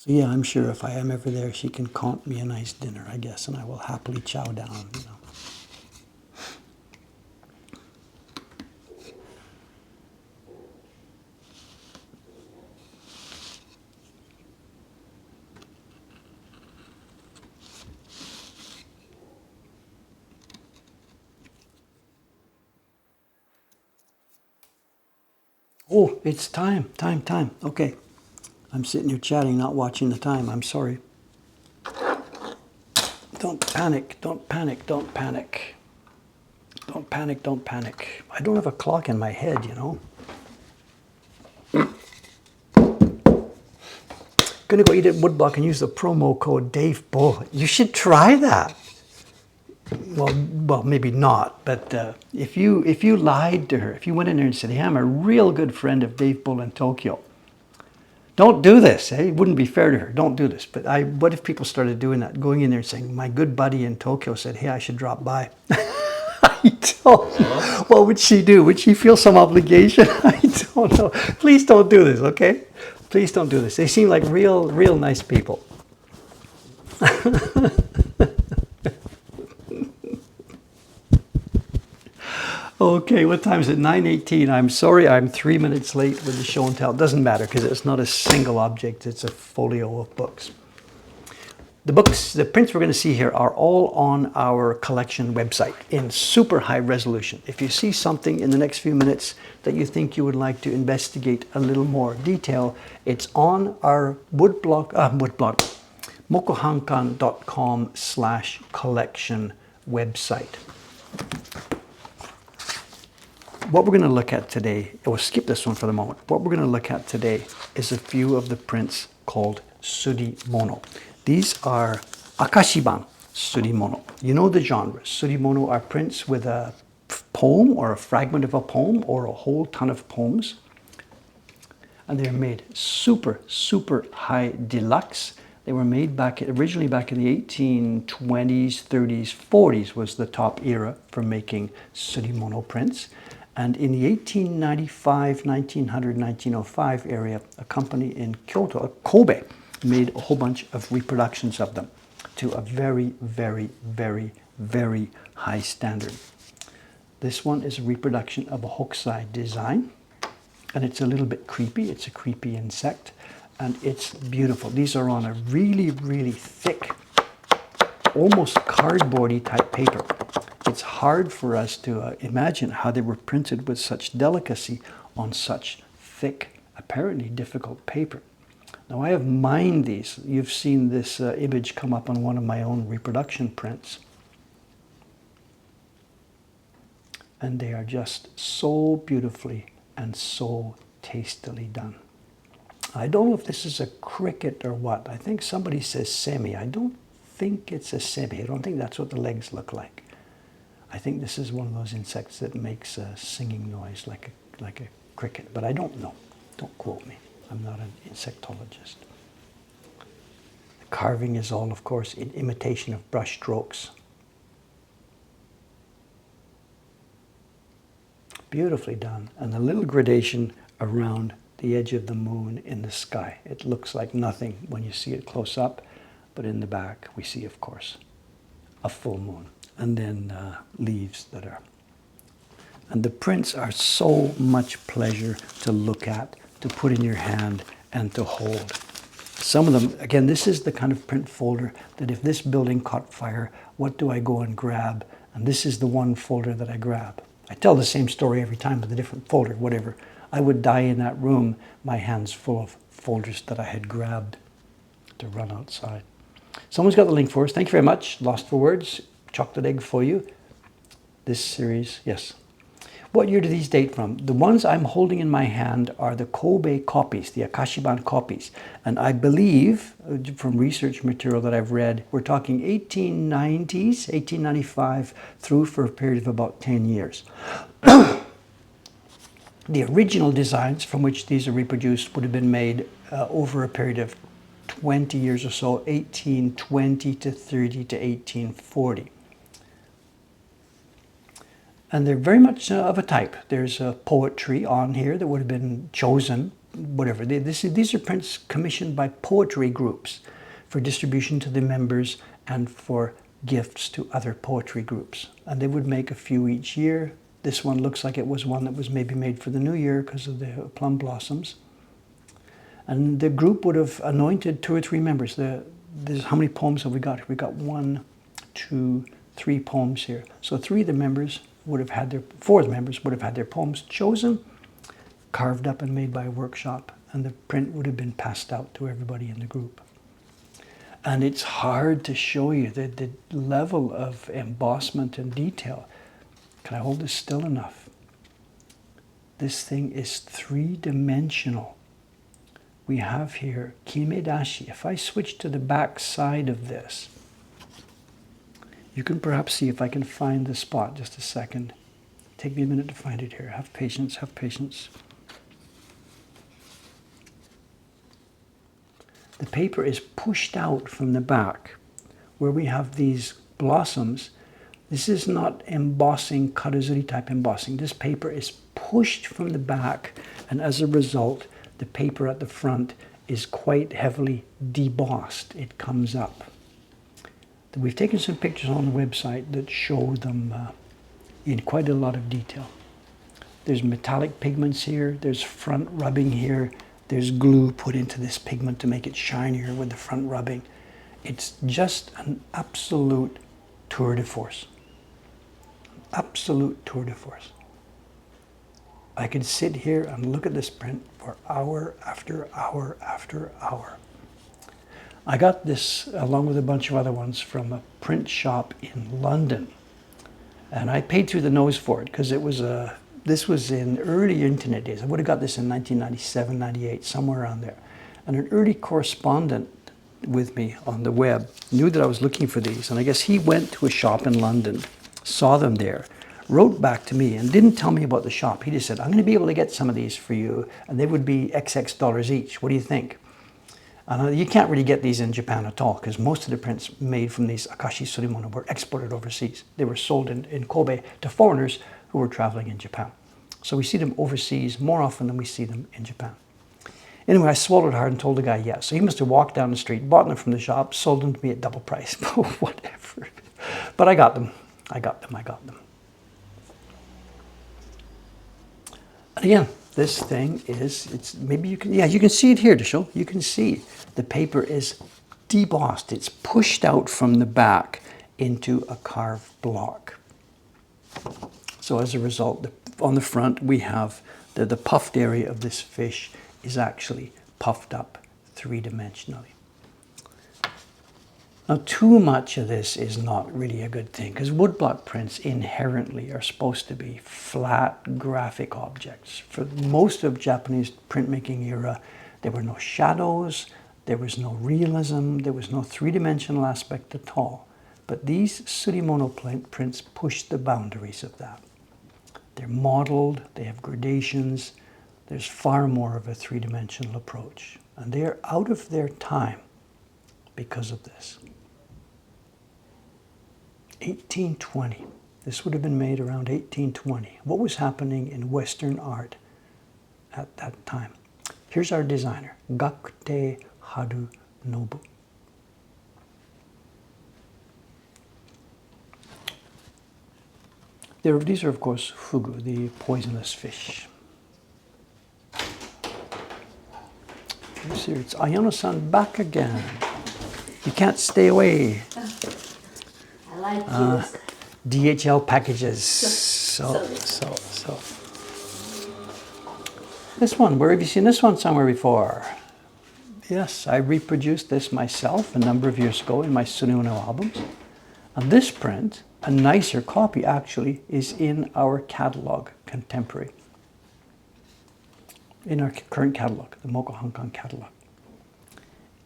So yeah, I'm sure if I am ever there, she can comp me a nice dinner, I guess, and I will happily chow down, you know. Oh, it's time. Okay. I'm sitting here chatting, not watching the time. I'm sorry. Don't panic, don't panic, don't panic. Don't panic, don't panic. I don't have a clock in my head, you know. Gonna go eat at Woodblock and use the promo code Dave Bull. You should try that. Well, maybe not. But if you lied to her, if you went in there and said, "Hey, I'm a real good friend of Dave Bull in Tokyo," don't do this. Eh? It wouldn't be fair to her. Don't do this. But what if people started doing that, going in there and saying, "My good buddy in Tokyo said, hey, I should drop by." I don't know. What would she do? Would she feel some obligation? I don't know. Please don't do this, okay? Please don't do this. They seem like real nice people. Okay, what time is it? 9:18. I'm sorry I'm 3 minutes late with the show and tell. It doesn't matter because it's not a single object. It's a folio of books. The books, the prints we're going to see here are all on our collection website in super high resolution. If you see something in the next few minutes that you think you would like to investigate a little more detail, it's on our mokuhankan.com/collection website. What we're going to look at today, we'll skip this one for the moment. What we're going to look at today is a few of the prints called surimono. These are akashiban surimono. You know the genre. Surimono are prints with a poem or a fragment of a poem or a whole ton of poems. And they're made super high deluxe. They were made originally back in the 1820s, 30s, 40s was the top era for making surimono prints. And in the 1895, 1900, 1905 area, a company in Kyoto, Kobe, made a whole bunch of reproductions of them to a very high standard. This one is a reproduction of a hokusai design, and it's a little bit creepy. It's a creepy insect, and it's beautiful. These are on a really thick, almost cardboardy type paper. It's hard for us to imagine how they were printed with such delicacy on such thick, apparently difficult paper. Now I have mined these. You've seen this image come up on one of my own reproduction prints. And they are just so beautifully and so tastily done. I don't know if this is a cricket or what. I think somebody says semi. I don't think it's a semi. I don't think that's what the legs look like. I think this is one of those insects that makes a singing noise like a cricket, but I don't know. Don't quote me. I'm not an insectologist. The carving is all, of course, in imitation of brush strokes. Beautifully done. And a little gradation around the edge of the moon in the sky. It looks like nothing when you see it close up, but in the back we see, of course, a full moon. And then leaves that are. And the prints are so much pleasure to look at, to put in your hand, and to hold. Some of them, again, this is the kind of print folder that if this building caught fire, what do I go and grab? And this is the one folder that I grab. I tell the same story every time with a different folder, whatever. I would die in that room, my hands full of folders that I had grabbed to run outside. Someone's got the link for us. Thank you very much. Lost for words. Chocolate egg for you. This series, yes. What year do these date from? The ones I'm holding in my hand are the Kobe copies, the Akashiban copies. And I believe, from research material that I've read, we're talking 1890s, 1895, through for a period of about 10 years. The original designs from which these are reproduced would have been made over a period of 20 years or so, 1820 to 30 to 1840. And they're very much of a type. There's a poetry on here that would have been chosen whatever. These are prints commissioned by poetry groups for distribution to the members and for gifts to other poetry groups. And they would make a few each year. This one looks like it was one that was maybe made for the new year because of the plum blossoms. And the group would have anointed 2 or 3 members. How many poems have we got? We got 1, 2, 3 poems here. So 4 of the members would have had their poems chosen, carved up and made by a workshop, and the print would have been passed out to everybody in the group. And it's hard to show you the level of embossment and detail. Can I hold this still enough? This thing is 3-dimensional. We have here kimedashi. If I switch to the back side of this, you can perhaps see if I can find the spot. Just a second. Take me a minute to find it here. Have patience, have patience. The paper is pushed out from the back where we have these blossoms. This is not embossing, karazuri type embossing. This paper is pushed from the back, and as a result, the paper at the front is quite heavily debossed. It comes up. We've taken some pictures on the website that show them in quite a lot of detail. There's metallic pigments here, there's front rubbing here, there's glue put into this pigment to make it shinier with the front rubbing. It's just an absolute tour de force. Absolute tour de force. I could sit here and look at this print for hour after hour after hour. I got this, along with a bunch of other ones, from a print shop in London. And I paid through the nose for it because this was in early internet days. I would have got this in 1997, 98, somewhere around there. And an early correspondent with me on the web knew that I was looking for these. And I guess he went to a shop in London, saw them there, wrote back to me and didn't tell me about the shop. He just said, I'm going to be able to get some of these for you, and they would be XX dollars each. What do you think? And you can't really get these in Japan at all because most of the prints made from these Akashi Surimono were exported overseas. They were sold in Kobe to foreigners who were traveling in Japan. So we see them overseas more often than we see them in Japan. Anyway, I swallowed hard and told the guy yes. So he must have walked down the street, bought them from the shop, sold them to me at double price. Whatever. But I got them. I got them. And again, this thing is, maybe you can see it here, Dishel. You can see the paper is debossed. It's pushed out from the back into a carved block. So as a result, on the front, we have the puffed area of this fish is actually puffed up 3-dimensionally. Now, too much of this is not really a good thing because woodblock prints inherently are supposed to be flat graphic objects. For most of Japanese printmaking era, there were no shadows, there was no realism, there was no 3-dimensional aspect at all. But these surimono prints push the boundaries of that. They're modeled, they have gradations, there's far more of a 3-dimensional approach. And they're out of their time because of this. 1820. This would have been made around 1820. What was happening in Western art at that time? Here's our designer, Gakute Harunobu. These are, of course, fugu, the poisonous fish. Here, it's Ayano-san back again. You can't stay away. I like this. DHL packages. So. This one, where have you seen this one somewhere before? Yes, I reproduced this myself a number of years ago in my Sununo albums. And this print, a nicer copy actually, is in our catalog, contemporary. In our current catalog, the Mokuhankan catalog.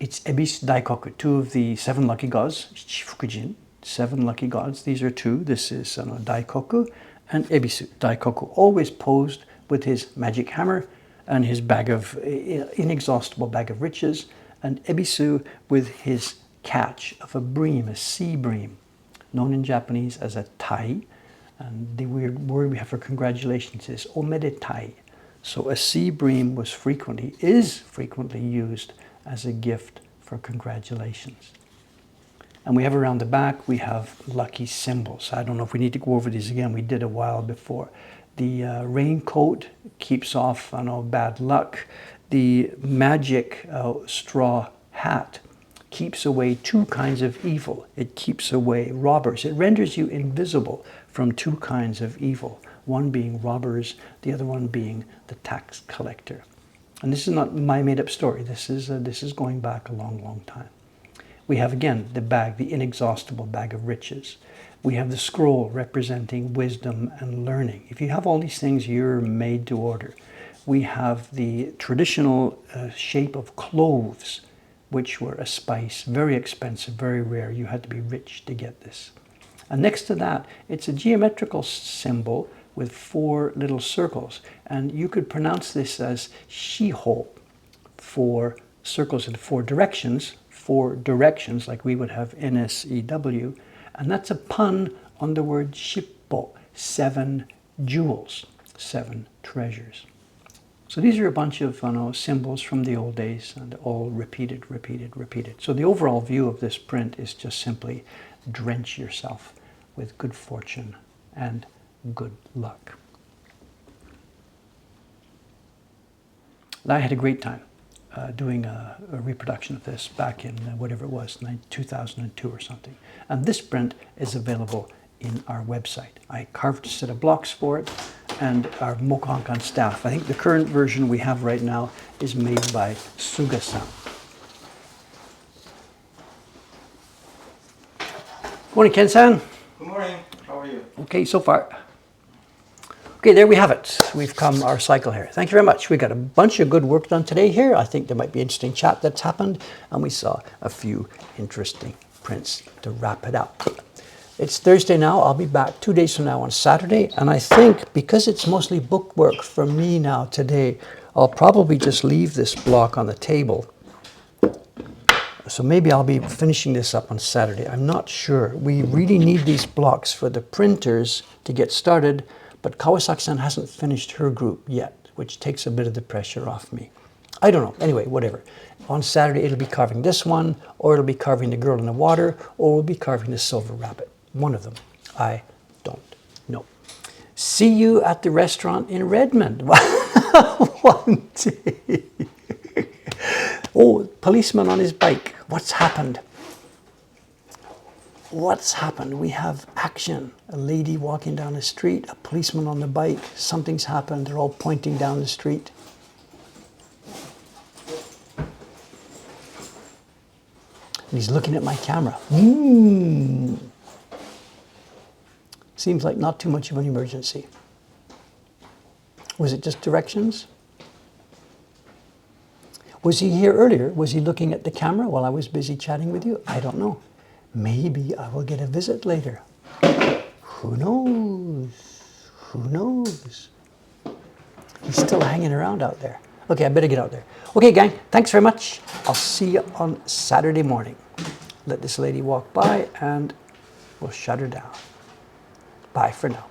It's Ebisu Daikoku, 2 of the 7 lucky gods, Shifukujin, 7 lucky gods. These are 2. This is Daikoku and Ebisu. Daikoku always posed with his magic hammer and his bag of inexhaustible bag of riches, and Ebisu with his catch of a bream, a sea bream, known in Japanese as a tai. And the weird word we have for congratulations is omedetai. So a sea bream is frequently used as a gift for congratulations. And we have around the back, we have lucky symbols. I don't know if we need to go over these again. We did a while before. The raincoat keeps off, bad luck. The magic straw hat keeps away two kinds of evil. It keeps away robbers. It renders you invisible from two kinds of evil. One being robbers, the other one being the tax collector. And this is not my made-up story. This is going back a long, long time. We have again the bag, the inexhaustible bag of riches. We have the scroll representing wisdom and learning. If you have all these things, you're made to order. We have the traditional shape of cloves, which were a spice, very expensive, very rare. You had to be rich to get this. And next to that, it's a geometrical symbol with 4 little circles. And you could pronounce this as shiho, 4 circles in 4 directions, like we would have NSEW. And that's a pun on the word shippo, 7 jewels, 7 treasures. So these are a bunch of symbols from the old days, and all repeated. So the overall view of this print is just simply drench yourself with good fortune and good luck. And I had a great time doing a reproduction of this back in whatever it was, 2002 or something. And this print is available in our website. I carved a set of blocks for it, and our Mokuhankan staff. I think the current version we have right now is made by Suga-san. Morning, Ken-san. Good morning. How are you? Okay, so far. Okay, there we have it. We've come our cycle here. Thank you very much. We got a bunch of good work done today here. I think there might be an interesting chat that's happened, and we saw a few interesting prints to wrap it up. It's Thursday now. I'll be back 2 days from now on Saturday, and I think because it's mostly book work for me now today, I'll probably just leave this block on the table. So maybe I'll be finishing this up on Saturday. I'm not sure. We really need these blocks for the printers to get started, but Kawasaki-san hasn't finished her group yet, which takes a bit of the pressure off me. I don't know. Anyway, whatever. On Saturday, it'll be carving this one, or it'll be carving the girl in the water, or we'll be carving the silver rabbit. One of them. I don't know. See you at the restaurant in Redmond one day. Oh, policeman on his bike. What's happened? What's happened? We have action. A lady walking down the street, a policeman on the bike. Something's happened. They're all pointing down the street. And he's looking at my camera. Seems like not too much of an emergency. Was it just directions? Was he here earlier? Was he looking at the camera while I was busy chatting with you? I don't know. Maybe I will get a visit later. Who knows? Who knows? He's still hanging around out there. Okay, I better get out there. Okay, gang, thanks very much. I'll see you on Saturday morning. Let this lady walk by and we'll shut her down. Bye for now.